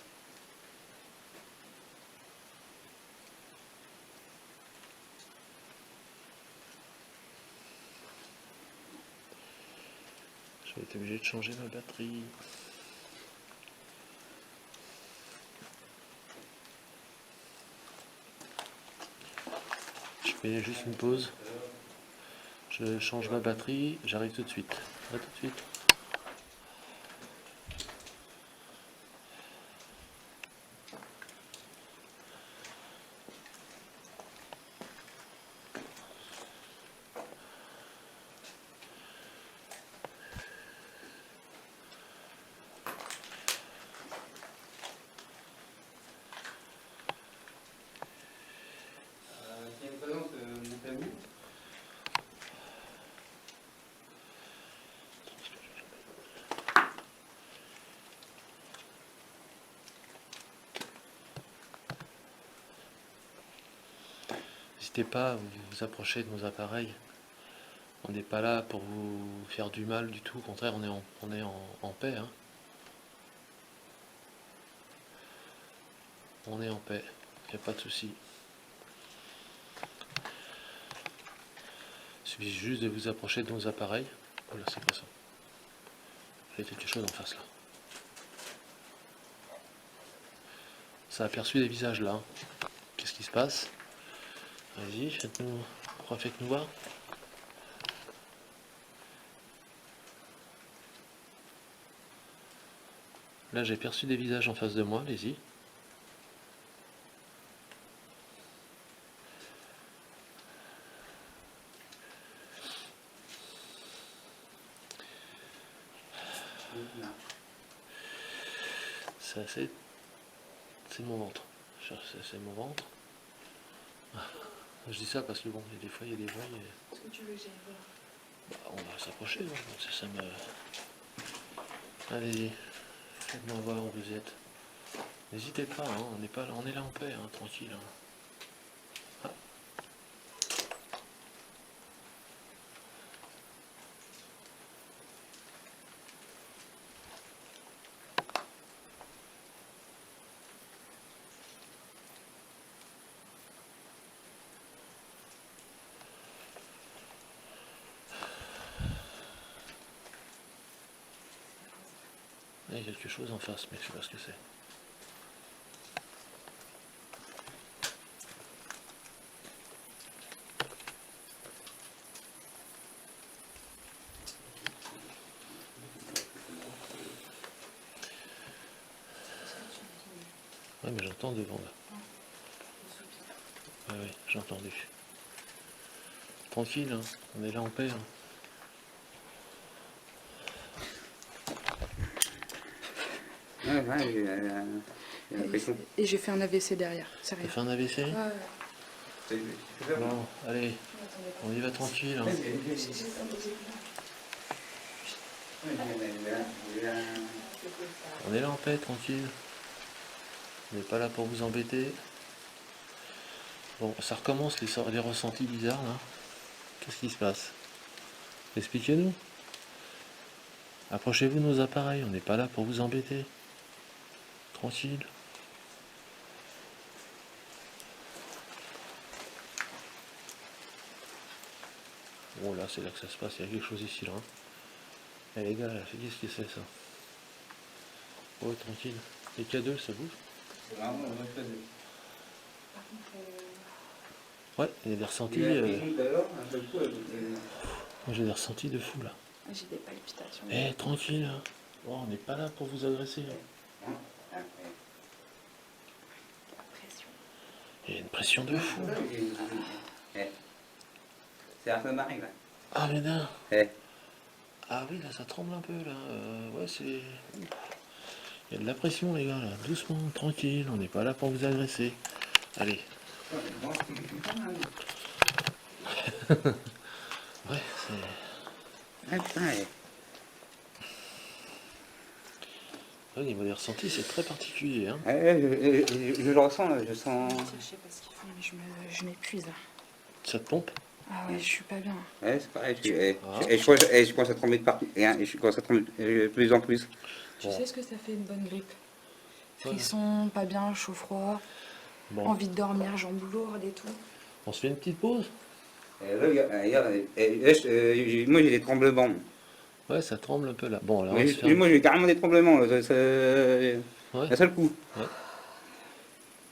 Je vais être obligé de changer ma batterie. Je fais juste une pause. Je change ma batterie, j'arrive tout de suite. À tout de suite. Il y a une présence de mon tabou. N'hésitez pas à vous approcher de nos appareils. On n'est pas là pour vous faire du mal du tout. Au contraire, on est en paix. Hein. On est en paix. Il n'y a pas de souci. Il suffit juste de vous approcher de nos appareils. Oh là, c'est pas ça. Il y a quelque chose en face là. Ça a aperçu des visages là. Qu'est-ce qui se passe? Vas-y, faites-nous voir. Là, j'ai perçu des visages en face de moi, allez-y. C'est mon ventre. C'est mon ventre. Je dis ça parce que bon, des fois il y a des voix. Est-ce que tu veux que j'aille voir? Bah, on va s'approcher. Hein. Ça me... Allez-y, faites-moi voir où vous êtes. N'hésitez pas, hein. On est là en paix, hein, tranquille. Hein. Ah. Il y a quelque chose en face, mais je sais pas ce que c'est. Ouais, mais j'entends devant là. Ouais, ouais, j'ai entendu. Tranquille, hein. On est là en paix. Hein. Ouais, j'ai l'impression. Et j'ai fait un AVC derrière, c'est T'as rien. fait un AVC? Ouais. Bon, allez, on y va tranquille. Hein. On est là en paix, tranquille. On n'est pas là pour vous embêter. Bon, ça recommence les ressentis bizarres là. Qu'est-ce qui se passe? Expliquez-nous. Approchez-vous de nos appareils, on n'est pas là pour vous embêter. Tranquille. Bon là c'est là que ça se passe, il y a quelque chose ici là. Hein. Eh les gars, là, qu'est-ce que c'est ça? Ouais, tranquille. Les K2, ça bouge? Ouais, il y a des ressentis. J'ai des ressentis de fou là. J'ai des palpitations. Eh, tranquille. Hein. Oh, on n'est pas là pour vous agresser. Hein. La pression. Il y a une pression de fou. C'est un peu marré là. Ah, mais non. Eh. Ah oui, là, ça tremble un peu là. Ouais, c'est. Il y a de la pression, les gars, là. Doucement, tranquille. On n'est pas là pour vous agresser. Allez. Ouais, c'est. Au niveau des ressentis, c'est très particulier. Hein. Je le ressens là, je sens. Je sais pas ce qu'ils font, mais je m'épuise là. Ça te pompe? Ah ouais, je suis pas bien. Ouais, c'est pareil. Je commence à trembler de partout. Et je commence à trembler de plus en plus. Tu Bon. sais ce que ça fait une bonne grippe? Ouais. Frissons, pas bien, chaud froid, Bon. envie de dormir, jambes lourdes et tout. On se fait une petite pause? Moi j'ai des tremblements. Ouais, ça tremble un peu là. Bon, alors. Moi j'ai carrément des tremblements. Là, Ouais. d'un seul coup.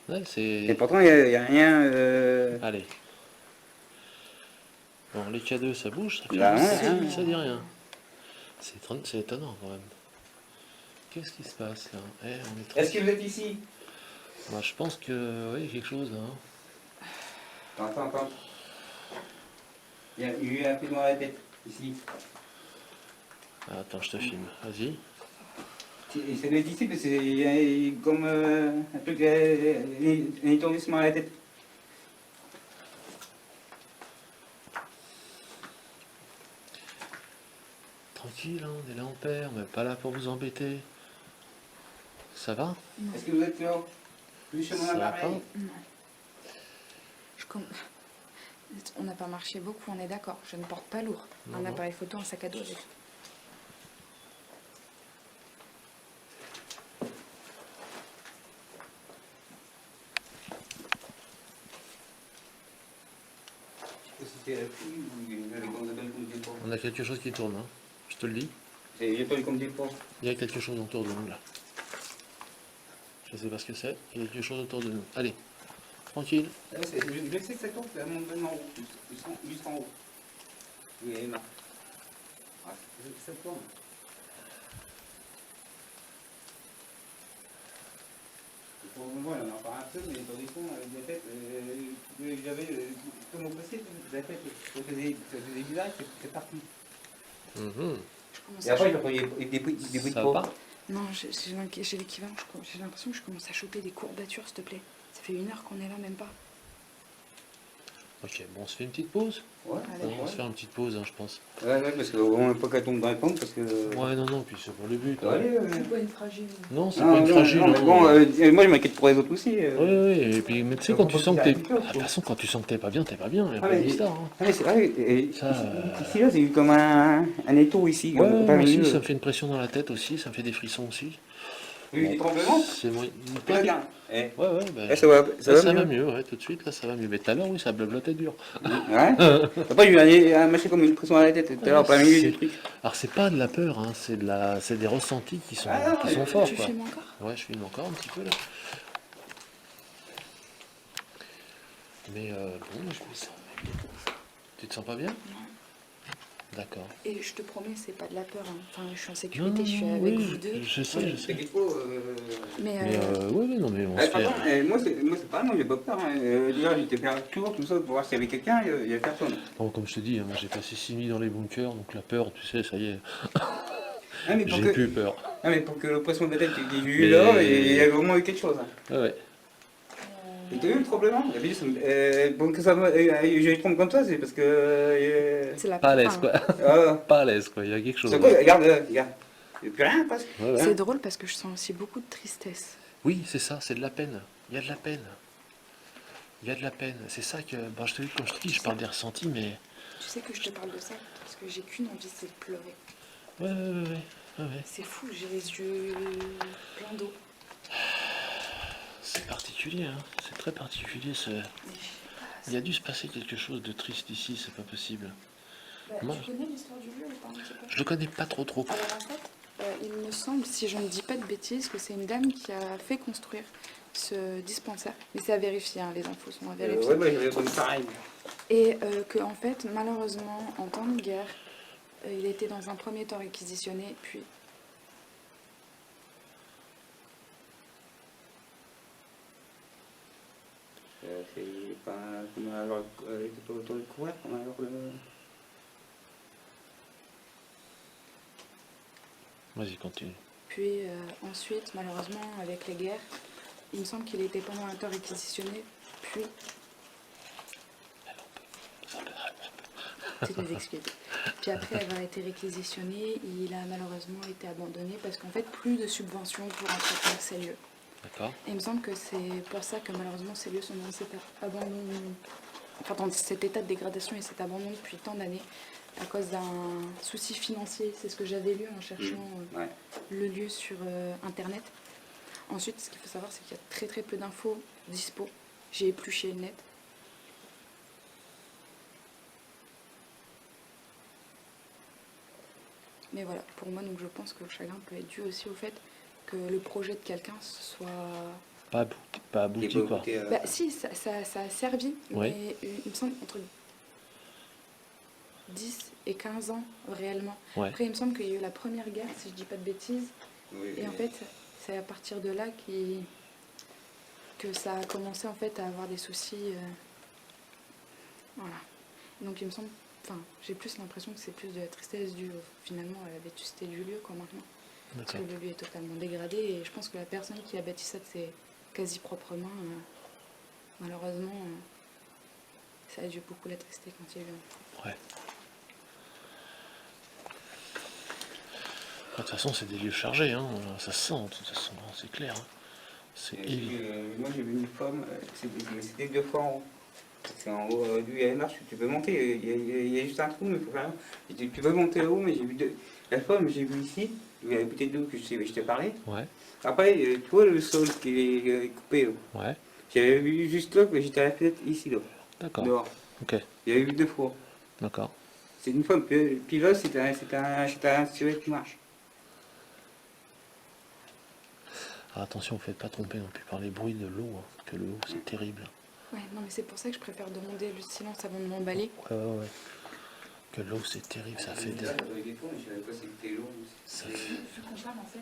Ouais, c'est. Et pourtant il n'y a rien. Allez. Bon, les K2, ça bouge, ça fait Bah, rien, ouais, ça dit rien. C'est étonnant quand même. Qu'est-ce qui se passe là? Eh, on est trop... Est-ce que vous êtes ici? Moi, je pense que oui, quelque chose. Hein. Attends. Il y a eu un peu dans la tête, ici. Ah, attends, je te filme. Vas-y. Ça doit être ici parce qu'il y a comme un truc, un étourdissement à la tête. Tranquille, hein, on est là en paix, on n'est pas là pour vous embêter. Ça va? Est-ce que vous êtes là? Plus sur mon Ça va appareil? pas? Non. On n'a pas marché beaucoup, on est d'accord. Je ne porte pas lourd. Non, Un non. appareil photo, un sac à dos. et tout. C'était la pluie ou il y avait comme des porcs? On a quelque chose qui tourne, hein. Je te le dis. Il n'y a pas eu comme des porcs. Il y a quelque chose autour de nous là. Je sais pas ce que c'est. Il y a quelque chose autour de nous. Allez, tranquille. Je sais que ça tourne, c'est un monde en haut, juste en haut. Oui, Emma. Ah, ça tourne. moment, il en a encore un peu, mais dans les fonds, la tête, j'avais comme au passé, la tête, ça faisait bizarre, c'est parti. Mhm. Je commence Et à après, choper- il a pris des bruits de Ça va trop. pas? Non, j'ai l'équivalent. J'ai l'impression que je commence à choper des courbatures, s'il te plaît. Ça fait 1 heure qu'on est là, même pas. Ok, bon, on se fait une petite pause. Ouais, Allez. On va se faire une petite pause, hein, je pense. ouais, parce qu'on n'a pas qu'à tomber dans les pommes, parce que... Ouais, non, puis c'est pour le but. Ouais, ouais, C'est pas une fragile. Non, c'est Non, pas une non, fragile. non, mais hein. bon, moi je m'inquiète pour les autres aussi. Ouais, et puis, mais tu sais, faut quand tu pas sens que qu'ils t'es. arrêtent De toute façon, quand tu sens que t'es pas bien, y a Ah, pas mais- d'histoire. Hein. Ah mais c'est vrai, Ça, ici là c'est comme un étau ici, Ouais, en plein moi aussi, milieu. ça me fait une pression dans la tête aussi, ça me fait des frissons aussi. Oui, des tremblements. C'est moyen. Regarde. Ouais, bah, Là, ça va, ça va mieux. mieux, ouais, tout de suite, là, ça va mieux. Mais tout à l'heure, oui, ça blablatait dur. Ouais. Après j'ai eu un machin comme une pression à la tête tout à l'heure, en plein milieu du truc. Alors, c'est pas de la peur, hein, c'est des ressentis qui sont, Ah, qui sont ouais. forts, Tu quoi. filmes encore? Ouais, je filme encore un petit peu, là. Mais bon, je fais ça. Tu te sens pas bien? Non. D'accord. Et je te promets, c'est pas de la peur. Hein. Enfin, je suis en sécurité, je suis avec oui, vous deux. je sais. C'est qu'il faut. Mais, Mais ouais, non, mais on se Par fait. contre, moi c'est pas, moi j'ai pas peur. D'ailleurs j'étais faire un tour, tout ça, pour voir s'il y avait quelqu'un, il y avait personne. Bon, comme je te dis, hein, moi j'ai passé 6 nuits dans les bunkers, donc la peur, tu sais, ça y est, Ah, mais pour j'ai que, plus peur. ah, mais pour que l'oppression de la tête, j'ai eu Mais- là, et il y avait au moins eu quelque chose. Hein. Ouais. Et t'as eu le tremblement? Bon, que ça j'ai eu le trompe comme ça, c'est parce que. c'est la Pas à l'aise, enfin, quoi. Ah, Pas à l'aise, quoi, il y a quelque chose. c'est quoi? Regarde, regarde. Il n'y a plus rien, presque. Ouais, ouais. C'est drôle parce que je sens aussi beaucoup de tristesse. Oui, c'est ça, c'est de la peine. Il y a de la peine. Il y a de la peine. C'est ça que. Bon, je te dis, quand je te dis, je parle des ressentis, mais. Tu sais que je te parle de ça parce que j'ai qu'une envie, c'est de pleurer. Ouais. C'est fou, j'ai les yeux pleins d'eau. C'est particulier, hein. C'est très particulier. Ce... Mais je sais pas, Il y a dû se passer quelque chose de triste ici, c'est pas possible. Moi- Tu connais l'histoire du lieu ou pas un petit peu? Je le connais pas trop. Alors en fait, il me semble, si je ne dis pas de bêtises, que c'est une dame qui a fait construire ce dispensaire. Mais c'est à vérifier, hein, les infos sont à vérifier. Ouais, j'avais connu pareil. Et que en fait, malheureusement, en temps de guerre, il a été dans un premier temps réquisitionné, puis... C'est pas comme alors, elle était pas autour du couvert, comme alors le. Vas-y, continue. Puis ensuite, malheureusement, avec les guerres, il me semble qu'il était pendant un temps réquisitionné, puis... C'est des excuses. Puis après avoir été réquisitionné, il a malheureusement été abandonné parce qu'en fait, plus de subventions pour entretenir ces lieux. D'accord. Et il me semble que c'est pour ça que malheureusement ces lieux sont dans cet abandon, enfin dans cet état de dégradation et cet abandon depuis tant d'années à cause d'un souci financier. C'est ce que j'avais lu en cherchant Ouais. le lieu sur internet. Ensuite, ce qu'il faut savoir, c'est qu'il y a très peu d'infos dispo. J'ai épluché le net. Mais voilà, pour moi, donc je pense que le chagrin peut être dû aussi au fait que le projet de quelqu'un soit... Pas abouti, quoi. Bah si, ça a servi, Ouais. mais il me semble entre 10 et 15 ans réellement. Ouais. Après, il me semble qu'il y a eu la première guerre, si je dis pas de bêtises, et en fait, c'est à partir de là que ça a commencé en fait à avoir des soucis. Voilà. Donc il me semble, enfin, j'ai plus l'impression que c'est plus de la tristesse due finalement à la vétusté du lieu quoi maintenant. Parce que D'accord. le lieu est totalement dégradé et je pense que la personne qui a bâti ça de ses quasi propres mains, malheureusement, ça a dû beaucoup l'attrister quand il y a eu. Ouais. De toute façon, c'est des lieux chargés, hein. Ça se sent, de toute façon, hein, c'est clair. Hein. C'est évident. Moi j'ai vu une femme, c'était 2 fois en haut. C'est en haut du marche, tu peux monter, il y a juste un trou, mais il faut faire. Tu peux monter haut, mais j'ai vu la femme, j'ai vu ici, il y a la bouteille d'eau que je t'ai parlé. Ouais, Après, tu vois le sol qui est coupé là. ouais, J'avais vu juste là, que j'étais à la fenêtre ici là, d'accord. dehors. Ok, Il y avait vu 2 fois. d'accord. C'est une femme, puis là c'était un silhouette qui marche. Alors, attention, faites pas tromper non plus par les bruits de l'eau, hein, que l'eau, c'est terrible. Ouais, non mais c'est pour ça que je préfère demander le silence avant de m'emballer. Ouais. Que l'eau, c'est terrible, ça fait des... Des fois, mais je savais pas si c'était long. Ça Vu qu'on parle en fait,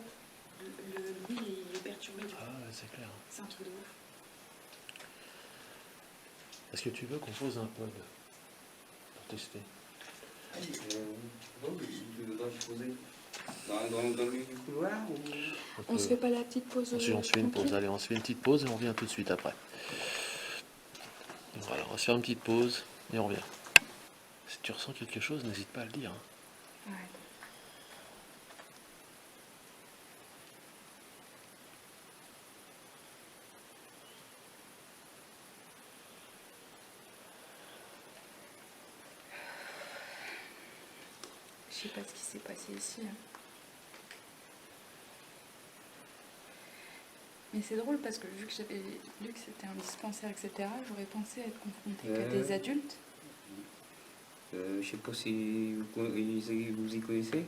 Louis, il est perturbé. Ah, ouais, c'est clair. C'est un truc de ouf. Est-ce que tu veux qu'on pose un pod pour tester? Bon, tu voudrais se poser dans le couloir ou... On se fait pas la petite pause Si on se fait une pause, tranquille allez, on se fait une petite pause et on revient tout de suite après. Voilà, on va se faire une petite pause et on revient. Si tu ressens quelque chose, n'hésite pas à le dire. Hein. Ouais. Je sais pas ce qui s'est passé ici. Hein. Mais c'est drôle parce que vu que c'était un dispensaire, etc., j'aurais pensé être confrontée qu'à des adultes. Je sais pas si vous y connaissez.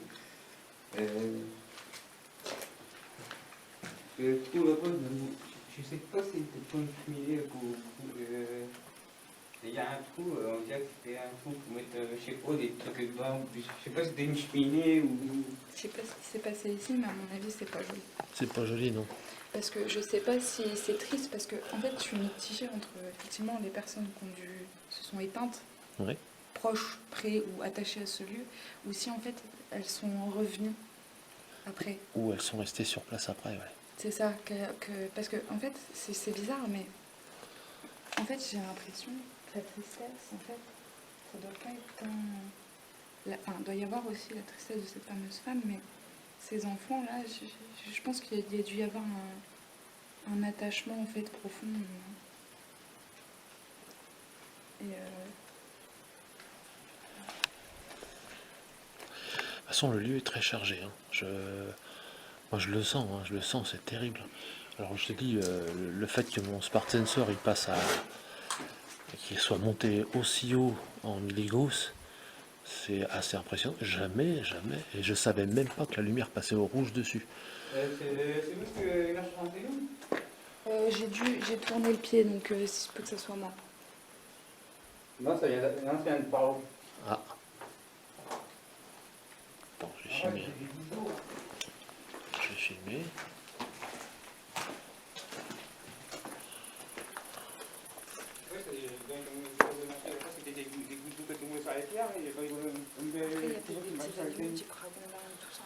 Le trou là-bas, je sais pas si c'était pas une cheminée ou... il y a un trou, on dirait que c'était un trou pour mettre, je sais pas, des trucs dedans. Je sais pas si c'était une cheminée ou... Je sais pas ce qui s'est passé ici, mais à mon avis, c'est pas joli. C'est pas joli, non? Parce que je sais pas si c'est triste, parce que en fait, je suis mitigée entre effectivement les personnes qui se sont éteintes, Oui. proches, près ou attachées à ce lieu, ou si en fait elles sont revenues après. Ou elles sont restées sur place après, ouais. C'est ça, parce que en fait, c'est bizarre, mais en fait, j'ai l'impression que la tristesse, en fait, ça doit pas être tant. Enfin, il doit y avoir aussi la tristesse de cette fameuse femme, mais ces enfants-là, je pense qu'il y a dû y avoir un attachement en fait profond. Et De toute façon, le lieu est très chargé. Hein. Moi, je le sens, c'est terrible. Alors, je te dis, le fait que mon Smart Sensor il passe qu'il soit monté aussi haut en milligauss, c'est assez impressionnant. Jamais, et je savais même pas que la lumière passait au rouge dessus. C'est vous qui lâchez un téléphone? j'ai tourné le pied, donc si je peux que ça soit moi. Non, ça vient de par là. Ah. Bon, je vais filmer. Je vais filmer. C'était des gouttes d'eau que tu mets sur les pierres, et quand il y a Après, il y a peut-être des petits animaux type ragondin et tout ça.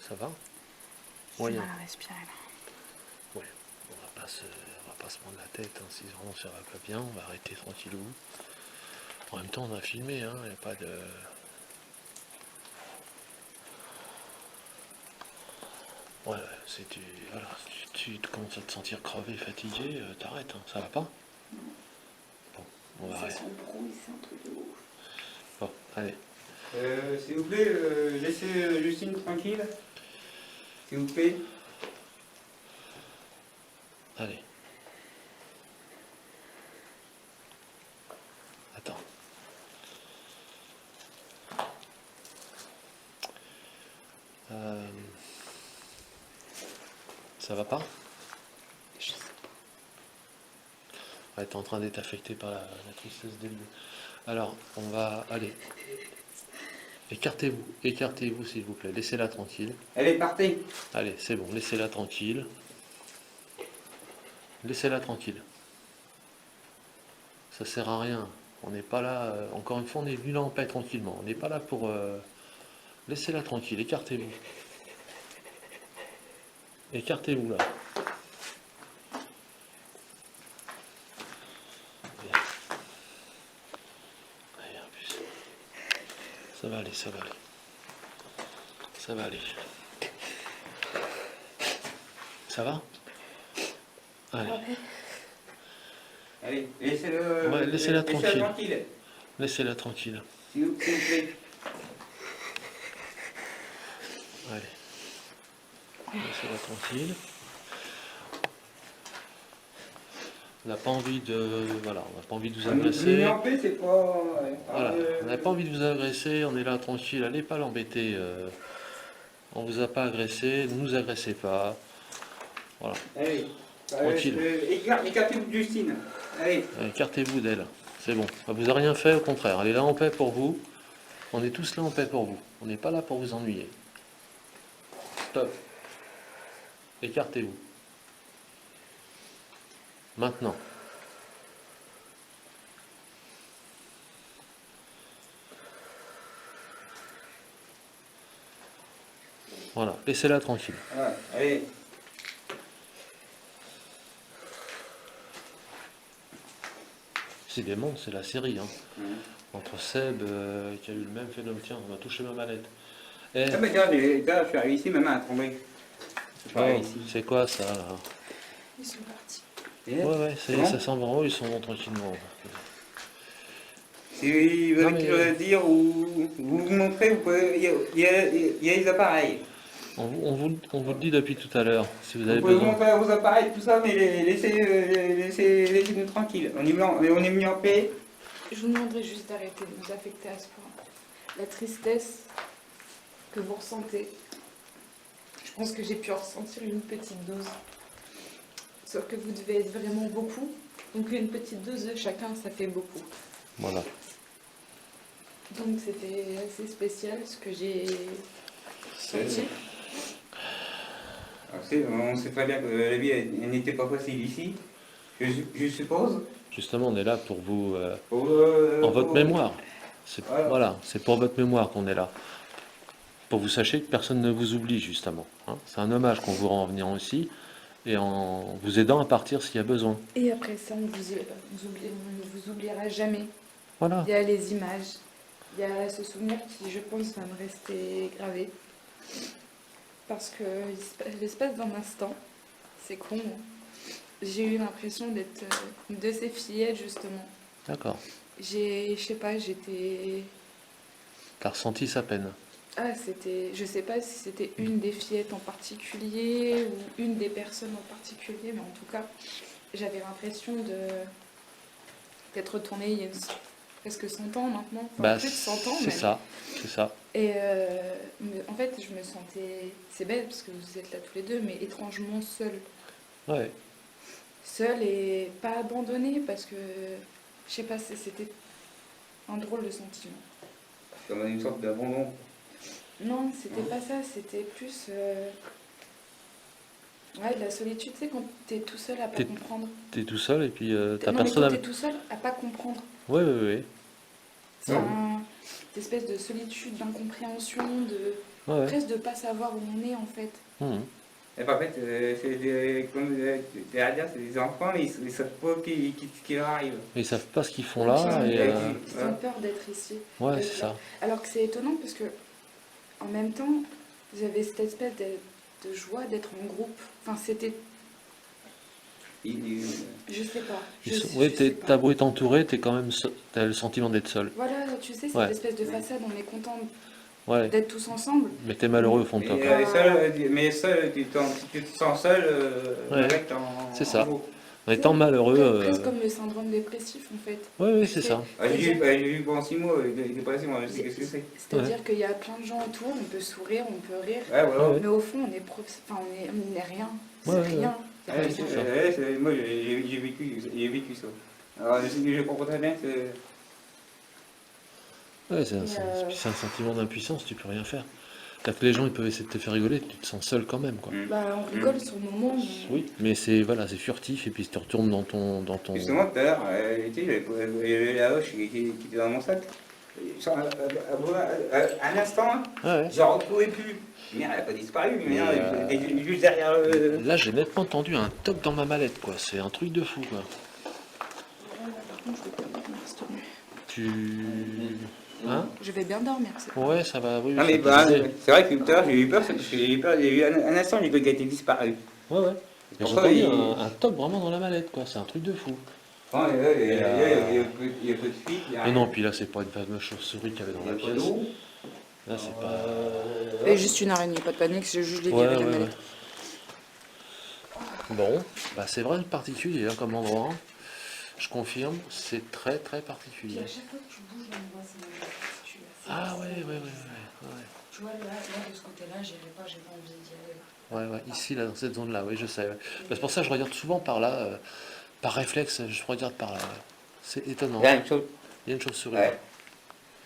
Ça va? J'ai Moyen. mal à respirer là. Ouais. On va pas se prendre la tête. Hein. Si vraiment ça va pas bien, on va arrêter tranquillou. En même temps, on a filmé. Hein. Il n'y a pas de... Ouais, si tu commences à te sentir crevé, fatigué, t'arrêtes, hein. Ça va pas? Bon, on va arrêter. C'est son bruit, c'est un truc de ouf. Bon, allez. S'il vous plaît, laissez Justine tranquille. S'il vous plaît. Allez. Attends. Ça va pas? Je sais pas. Ouais, t'es en train d'être affecté par la tristesse des lieux. Alors, on va... Allez. Écartez-vous s'il vous plaît. Laissez-la tranquille. Allez, partez. Allez, c'est bon, laissez-la tranquille. Laissez-la tranquille. Ça sert à rien. On n'est pas là... encore une fois, on est venu là en paix tranquillement. On n'est pas là pour... Laissez-la tranquille, écartez-vous. Écartez-vous là. Allez, en plus. Ça va aller, ça va aller. Ça va aller. Ça va? Allez. Allez, laissez-le. Ouais, laissez-la tranquille. Tranquille. Laissez-la tranquille. S'il vous plaît. Allez. Laissez-la tranquille. On n'a pas envie de... Voilà, on n'a pas envie de vous agresser. En paix, c'est pas... Voilà, on n'a pas envie de vous agresser, on est là tranquille, allez pas l'embêter. On vous a pas agressé, ne nous agressez pas. Voilà. Allez. Tranquille. Écartez-vous de Justine. Allez. Écartez-vous d'elle, c'est bon. Elle vous a rien fait, au contraire. Elle est là en paix pour vous. On est tous là en paix pour vous. On n'est pas là pour vous ennuyer. Stop. Écartez-vous. Maintenant. Voilà, laissez-la tranquille. Ouais, allez. Décidément, c'est la série. Hein. Mhm. Entre Seb, qui a eu le même phénomène. Tiens, on va toucher ma mallette. Eh, Ah, mais regarde, je suis arrivé ici, ma main a tombé. Je suis arrivé oh, ici. c'est quoi ça là? Ils sont partis. Et Ouais, c'est ça, bon ça s'en va en haut, ils sont bons tranquillement. Si vous Non, avez mais- quelque chose à dire ou vous montrez, vous pouvez, il y a les appareils. On vous le dit depuis tout à l'heure, si vous avez Vous pouvez besoin. montrer vos appareils, tout ça, mais laissez-nous tranquilles. On est mis en paix. Je vous demanderai juste d'arrêter de nous affecter à ce point. La tristesse que vous ressentez, je pense que j'ai pu en ressentir une petite dose. Sauf que vous devez être vraiment beaucoup. Donc une petite dose de chacun, ça fait beaucoup. Voilà. Donc c'était assez spécial ce que j'ai senti. On sait très bien que la vie elle n'était pas facile ici, je suppose. Justement, on est là pour vous, En en votre mémoire. Voilà. Voilà, c'est pour votre mémoire qu'on est là. Pour que vous sachiez que personne ne vous oublie, justement. Hein. C'est un hommage qu'on vous rend en venant ici et en vous aidant à partir s'il y a besoin. Et après ça, on ne vous oubliera jamais. Voilà. Il y a les images, il y a ce souvenir qui, je pense, va me rester gravé. Parce que l'espace d'un instant, c'est con, hein. J'ai eu l'impression d'être une de ces fillettes, justement. D'accord. Je sais pas, j'étais... T'as ressenti sa peine. Ah, c'était... Je sais pas si c'était une des fillettes en particulier ou une des personnes en particulier, mais en tout cas, j'avais l'impression d'être retournée il y a presque 100 ans maintenant. Enfin, plus de 100 ans c'est même. ça, c'est ça. Et en fait, je me sentais... C'est bête parce que vous êtes là tous les deux, mais étrangement seule. Ouais. Seule et pas abandonnée parce que, je sais pas, c'était un drôle de sentiment. Comme une sorte d'abandon. Non, c'était pas ça, c'était plus... Ouais, de la solitude, tu sais, quand t'es tout seul à pas comprendre. T'es tout seul et puis t'as Non, mais personne quand à... t'es tout seul à pas comprendre. Ouais, ouais, ouais. C'est cette espèce de solitude, d'incompréhension, de Ouais, ouais. presque de pas savoir où on est en fait. Mhm. Et en fait, comme derrière, c'est des enfants, ils savent pas ce qui leur arrive. Ils savent pas ce qu'ils font là et... Ils ont peur d'être ici. Ouais, Et c'est là- ça. Alors que c'est étonnant parce que, en même temps, j'avais cette espèce de joie d'être en groupe. Enfin, c'était... Je sais pas. Ouais, je sais t'as pas. beau être entouré, t'as le sentiment d'être seul. Voilà, tu sais, cette Ouais. espèce de façade, on est content Ouais, d'être tous ensemble. mais t'es malheureux au fond de toi. Mais seul, tu te sens seul Ouais. avec C'est ça. groupe. En étant malheureux... Presque comme le syndrome dépressif en fait. Ouais, c'est ça. J'ai vu pendant 6 mois, il est passé, moi je sais qu'est-ce que c'est. C'est-à-dire qu'il y a plein de gens autour, on peut sourire, on peut rire, Ouais, voilà. Ouais. mais au fond, on est on n'est rien. C'est Ouais, ouais, rien. Y a Ouais, rien. moi j'ai vécu ça. Alors je comprends très bien que Ouais, Et, c'est un sentiment d'impuissance, tu peux rien faire. C'est-à-dire que les gens ils peuvent essayer de te faire rigoler, tu te sens seul quand même, quoi. Bah, on rigole sur le moment. Mais... Oui, mais c'est voilà, c'est furtif et puis tu te retournes dans ton justement tout à l'heure, tu sais, j'avais la hache qui était dans mon sac. Un instant, hein, Ouais. je ne retrouvais plus. Merde, elle n'a pas disparu, mais Mais, elle était juste derrière le. Là, j'ai nettement entendu un toc dans ma mallette, quoi. C'est un truc de fou, quoi. Par contre, je vais bien dormir, s'il te plaît. Tu... Hein? Je vais bien dormir. Ouais, ça va, oui. Non, ça mais peut bah, aider. c'est vrai que tout à l'heure j'ai eu peur, parce que j'ai eu peur, il y a eu un instant, j'ai cru qu'elle était disparue. Ouais, ouais. C'est Mais pour j'ai ça, entendu il- un toc vraiment dans la mallette, quoi. C'est un truc de fou. Bon, il y a peu de filles, il y a Mais rien. non, puis là, c'est pas une fameuse chauve-souris qu'il y avait Il dans y a la pas pièce. d'eau. Là, c'est pas... Et juste une araignée, pas de panique, c'est juste les Ouais, viré la ouais, mallette. Bon, bah c'est vrai particulier hein, comme endroit. Je confirme, c'est très très particulier. À chaque fois que tu bouges l'endroit, c'est la texture. Ah ouais. Tu vois, là, de ce côté-là, j'irai pas, j'ai pas envie d'y aller. Ouais, ici, là, dans cette zone-là, oui, je sais. Ouais. Bah, c'est pour ça que je regarde souvent par là, par réflexe, je regarde par là. Ouais. C'est étonnant. Il y a une chose. Il y a une chauve-souris. Ouais.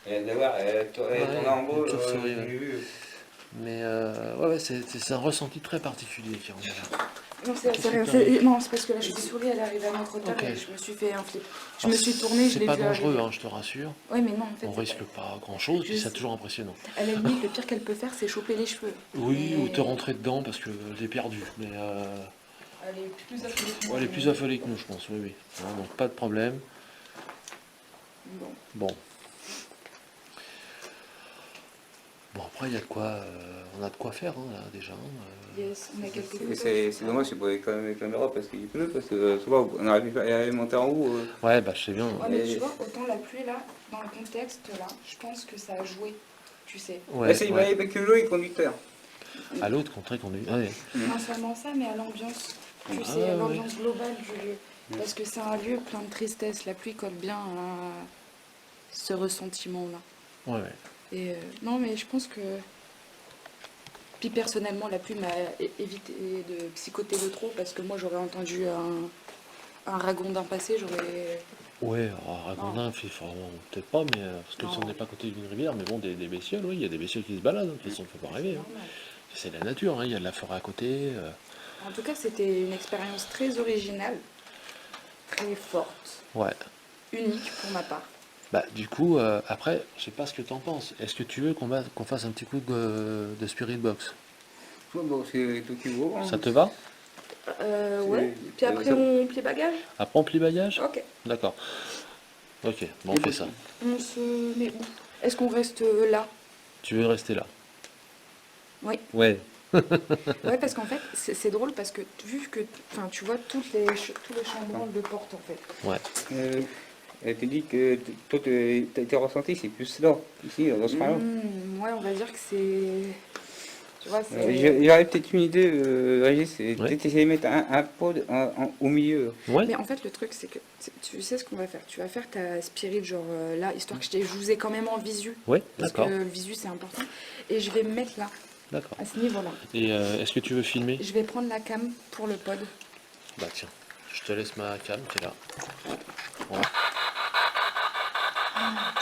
D'avoir, elle tournait en une beau, tourterie, ouais. j'ai vu. Mais ouais, ouais, c'est un ressenti très particulier qui en est là. Non, c'est Qu'est-ce rien. qui t'arrive? Non, c'est parce que la chauve-souris, elle arrive à notre hauteur Ok. et je me suis fait un flip. Je Alors, me suis tournée, je c'est l'ai pas vu dangereux, arriver. hein, je te rassure. Oui, mais non, en fait, On c'est risque pas grand-chose, puis Je c'est sais. toujours impressionnant. à la limite, le pire qu'elle peut faire, c'est choper les cheveux. Oui, ou te Mais rentrer dedans parce que j'ai perdu. Mais elle est plus affolée que moi. elle est plus mais affolée que nous, je pense. Oui, oui. Hein, donc pas de problème. Bon. Bon. Bon, après, il y a de quoi. On a de quoi faire, hein, là, déjà. Yes, on a quelques photos. C'est dommage, c'est pour les caméras parce qu'il pleut, parce que souvent on aurait pu aller monter en haut. Ouais, bah, je sais bien. Ouais, mais tu vois, autant la pluie là, dans le contexte là, je pense que ça a joué, tu sais. Ouais, Là, c'est il ouais. avait que le conducteur. À l'autre, contraire qu'on est. Ouais. Non seulement ça, mais à l'ambiance, tu Ah, sais, ouais, à ouais. l'ambiance globale du lieu. Parce que c'est un lieu plein de tristesse, la pluie colle bien à ce ressentiment-là. Ouais, ouais. Et non, mais je pense que. Puis personnellement, la pluie m'a évité de psychoter de trop parce que moi j'aurais entendu un ragondin passer, j'aurais. Ouais, alors, Ragondin, peut-être pas, mais parce que Non. si on n'est pas à côté d'une rivière, mais bon, des bestioles, oui, il y a des bestioles qui se baladent, hein, de toute façon, faut pas rêver. Hein. Normal. C'est la nature, hein, il y a de la forêt à côté. En tout cas, c'était une expérience très originale, très forte, Ouais. unique pour ma part. Bah, du coup, après, je sais pas ce que t'en penses. Est-ce que tu veux qu'on fasse un petit coup de Spirit Box? Ouais, bon, c'est tout qui vaut. Hein. Ça te va? Ouais. Puis après, ça- on plie bagage. Après, on plie bagage? Ok. D'accord. Ok, bon, on fait ça. On se met où? Est-ce qu'on reste là? Tu veux rester là? Oui. Ouais. Ouais, parce qu'en fait, c'est drôle parce que vu que, enfin, tu vois tous les chambranles de porte en fait. Ouais. Elle te dit que toi, tes ressentis, c'est plus là, ici, dans ce coin-là. Ouais, on va dire que c'est, tu vois, c'est. J'aurais peut-être une idée, Régis, c'est Ouais. peut-être essayer de mettre un pod au milieu. Ouais. Mais en fait, le truc, c'est que tu sais ce qu'on va faire. Tu vas faire ta spirit, genre là, histoire que je vous ai quand même en visu. Ouais, Parce que d'accord. le visu, c'est important. Et je vais me mettre là, D'accord. à ce niveau-là. Et est-ce que tu veux filmer? Je vais prendre la cam pour le pod. Bah tiens, je te laisse ma cam qui est là. Voilà.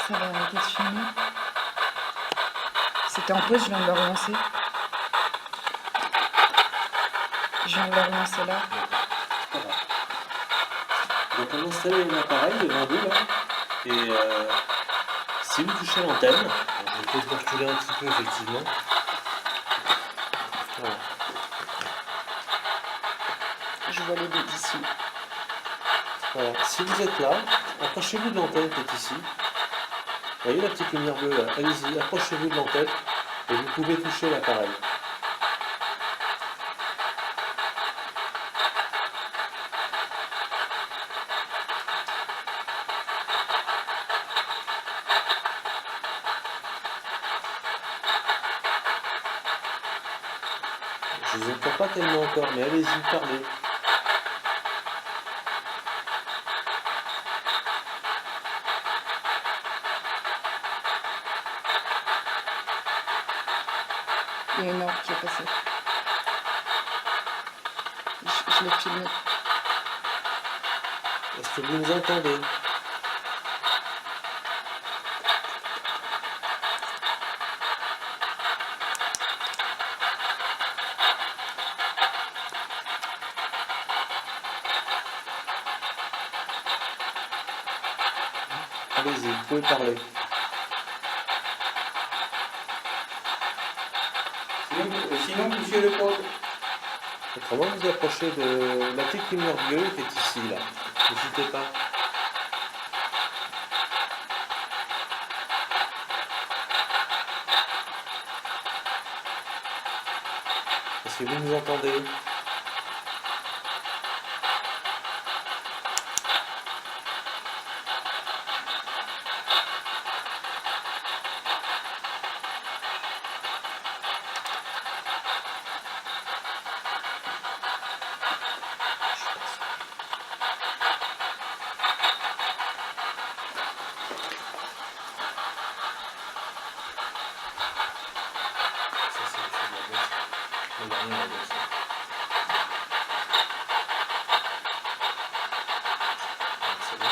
Ça va arrêter de filmer. C'était en pause, je viens de le relancer. Je viens de le relancer là. Donc on installe l'appareil devant vous là. Et si vous touchez l'antenne, je vais peut-être vous reculer un petit peu effectivement. Voilà. Je vois les deux d'ici. Voilà. Si vous êtes là, approchez-vous de l'antenne qui est ici. Vous voyez la petite lumière bleue là? Allez-y, approchez-vous de l'antenne et vous pouvez toucher l'appareil. Je vous entends pas tellement encore, mais allez-y, parlez. Il y a une heure qui est passée. Je l'ai filmé. Est-ce que vous nous entendez? Allez-y, vous pouvez parler. Sinon, touchez le pod. Autrement, vous approchez de la petite lumière bleue qui est ici, là. N'hésitez pas. Est-ce que vous nous entendez? Ça, c'est le fil de la bosse. Le dernier, la bosse. C'est bon.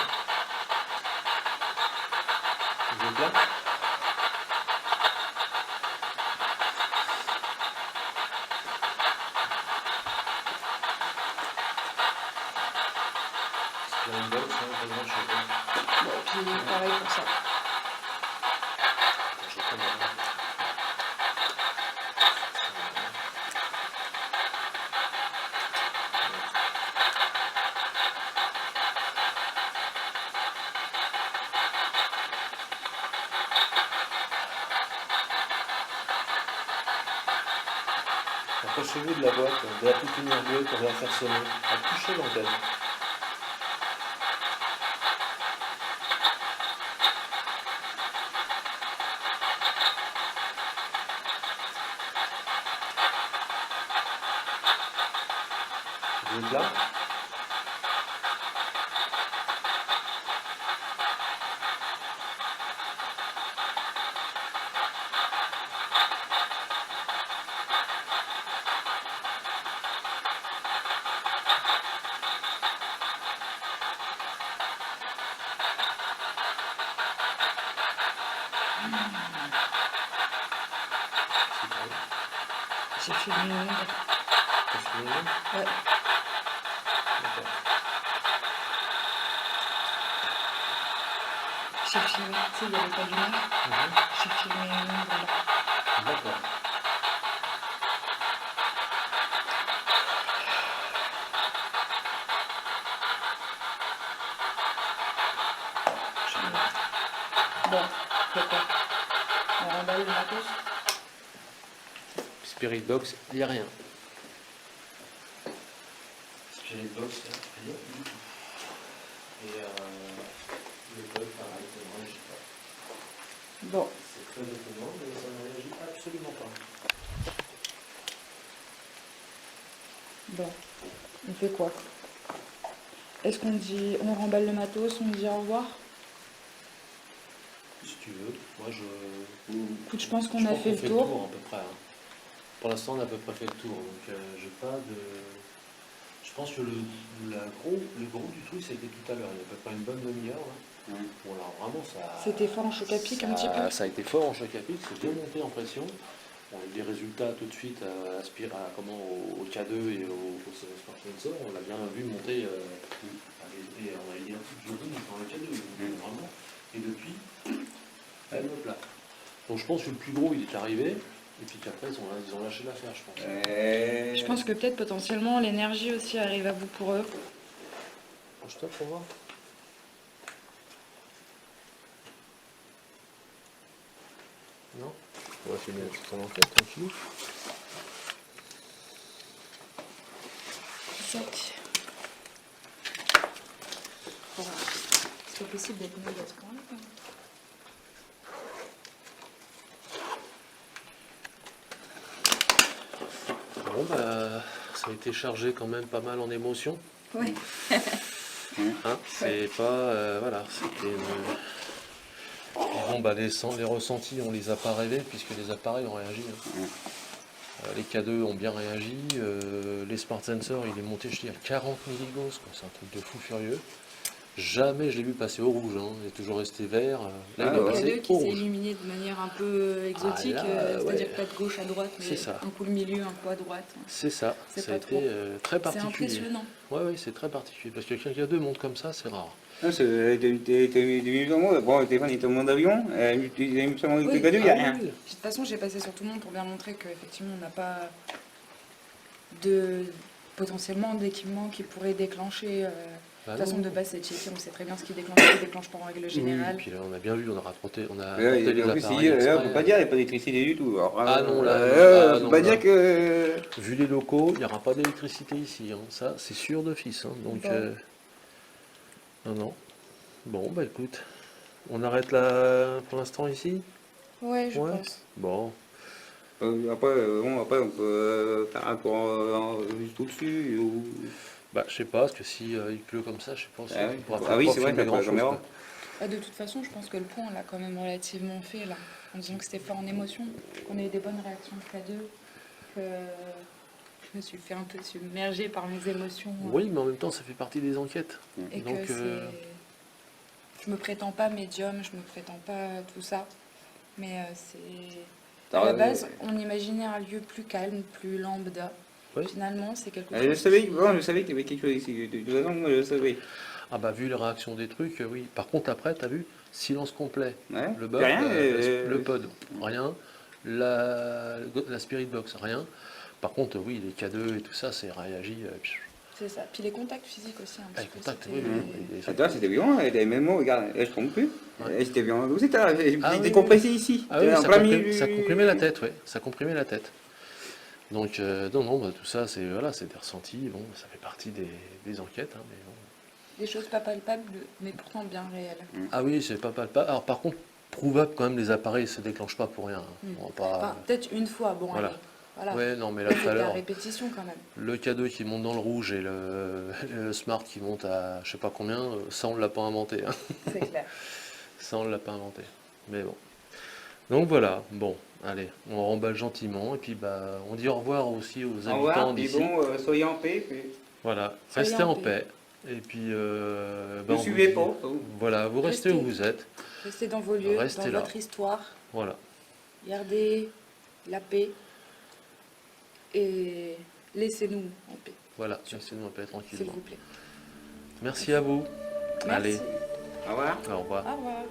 Vous êtes là? Spirit Box, hein, pas grand chose. Bon, et puis pareil pour ça. J'ai pas mal. Approchez-vous de la boîte, de la petite lumière bleue qu'on va faire sonner. Touchez l'antenne. Vous êtes là? J'ai filmé une onde. T'as filmé? Ouais. D'accord. J'ai filmé, tu sais, il n'y avait pas d'humeur. J'ai filmé une onde là. D'accord. Bon, d'accord. On remballe le matos. Spirit Box, il n'y a rien. Spirit Box, il n'y a rien du tout. Et le code, pareil, ça ne réagit pas. Bon, C'est très étonnant, mais ça ne réagit absolument pas. bon. On fait quoi? Est-ce qu'on dit, on remballe le matos, on dit au revoir? Si tu veux, moi je. Écoute, je pense qu'on a fait le fait tour. à peu près. Hein. Pour l'instant, on a à peu près fait le tour. Donc, j'ai pas de. Je pense que le gros du truc, c'était tout à l'heure. Il y a à peu près une bonne demi-heure. Hein. Bon, alors vraiment, ça. C'était fort en choc à pic un petit peu. Ça a été fort en choc à pic, c'est bien monté en pression. On a eu des résultats tout de suite au K2 et au Smart Sensor. On l'a bien vu monter. Et on a eu un petit jogging dans le K2. Vraiment. Et depuis, elle me plat. Donc je pense que le plus gros, il est arrivé. Et puis qu'après, ils ont lâché l'affaire, je pense. Je pense que peut-être potentiellement l'énergie aussi arrive à bout pour eux. Je tape pour voir. Non? On va finir ton enquête, tranquille. Sec. Voilà. C'est pas possible d'être nul à ce point-là, quand même. Bon, bah, ça a été chargé quand même pas mal en émotions. Ouais. Hein, c'est pas. Voilà, c'était une. Bon, bah, les ressentis, on les a pas rêvés puisque les appareils ont réagi. Hein. Les K2 ont bien réagi. Les Smart Sensor, il est monté, je dis, à 40 milligauss. C'est un truc de fou furieux. Jamais je l'ai vu passer au rouge. Hein. Il est toujours resté vert. Là, il est Il y a passé deux qui au s'est rouge. illuminé de manière un peu exotique, Ah, là, c'est-à-dire ouais. pas de gauche à droite, mais C'est ça. un coup le milieu, un coup à droite. C'est ça. C'est Ça a pas été trop. très C'est particulier. impressionnant. Oui, c'est très particulier. Parce que quelqu'un K2 monte comme ça, c'est rare. Non, c'est des millions de mots. Bon, le téléphone était en mode avion. Il me semble que Oui. il n'y a Ah, rien. oui. De toute façon, j'ai passé sur tout le monde pour bien montrer qu'effectivement, on n'a pas de potentiellement d'équipement qui pourrait déclencher. Bah De toute façon, non. de base, c'est checké, on sait très bien ce qui déclenche pas en règle Et générale. puis là, on a bien vu, on a apporté Là, les en plus, appareils là, on exprès. peut pas dire, il n'y a pas d'électricité du tout. Alors, Ah non, là, on non, peut pas là. dire que. Vu les locaux, il n'y aura pas d'électricité ici. Hein. Ça, c'est sûr d'office. Hein. Donc, Bon. non, non. Bon, bah écoute, on arrête là pour l'instant ici. Ouais, je Ouais. pense. Bon, Après, on peut faire un courant juste au-dessus. Ou... bah je sais pas, parce que si il pleut comme ça, je sais pas si Ah on oui, pourra ah oui, pas c'est vrai, filmer t'as pas la grand-chose, caméra. quoi. De toute façon, je pense que le point, on l'a quand même relativement fait là, en disant que c'était fort en émotion, qu'on a eu des bonnes réactions de K2, que je me suis fait un peu submerger par mes émotions. Oui, mais en même temps, ça fait partie des enquêtes. Et Donc, que c'est. Je me prétends pas médium, je me prétends pas tout ça, mais c'est. À la base, on imaginait un lieu plus calme, plus lambda. Oui. Finalement, c'est quelque Je chose. savais qu'il y avait quelque chose ici. De toute façon, moi, je le savais. Ah bah vu les réactions des trucs, oui. Par contre après, t'as vu, silence complet. Ouais. Le bug, Rien, le pod, rien. La Spirit Box, rien. Par contre, oui, les K2 et tout ça, c'est réagi. C'est ça. Puis les contacts physiques aussi, un Ah, petit les peu. contacts, c'était- oui, oui. Ah, toi, c'était violent, et les MMO, regarde, je ne trompe plus. Ouais. C'était violent aussi, t'as Ah oui, décompressé ici. Ah oui, En plein milieu ça du- comprimait la tête, ouais. Ça comprimait la tête. Donc, non, non, bah, tout ça, c'est voilà, c'est des ressentis. Bon, ça fait partie des enquêtes. Hein, mais bon. Des choses pas palpables, mais pourtant bien réelles. Ah oui, c'est pas palpable. Alors, par contre, prouvable quand même, les appareils se déclenchent pas pour rien. Hein. On va pas- Enfin, peut-être une fois, bon, Voilà. allez. Voilà. Ouais, non, mais là, Mais tout c'est à de la l'heure, répétition quand même. le K2 qui monte dans le rouge et le Smart qui monte à je sais pas combien, ça, on l'a pas inventé. Hein. C'est clair. Ça, on l'a pas inventé. Mais bon. Donc voilà, bon, allez, on remballe gentiment et puis bah, on dit au revoir aussi aux Au revoir, habitants puis d'ici. bon, soyez en paix. Puis... Voilà, Soyez restez en en paix. paix. Et puis, Ne bah, on vous suivez dit- pas. Voilà, vous restez où Restez. vous êtes. Restez dans vos lieux, Restez dans là. votre histoire. Voilà, Gardez la paix. Et laissez-nous en paix, voilà, laissez-nous en paix s'il tranquillement. vous plaît. Merci à vous. Merci. Allez, Au revoir. au revoir. Au revoir.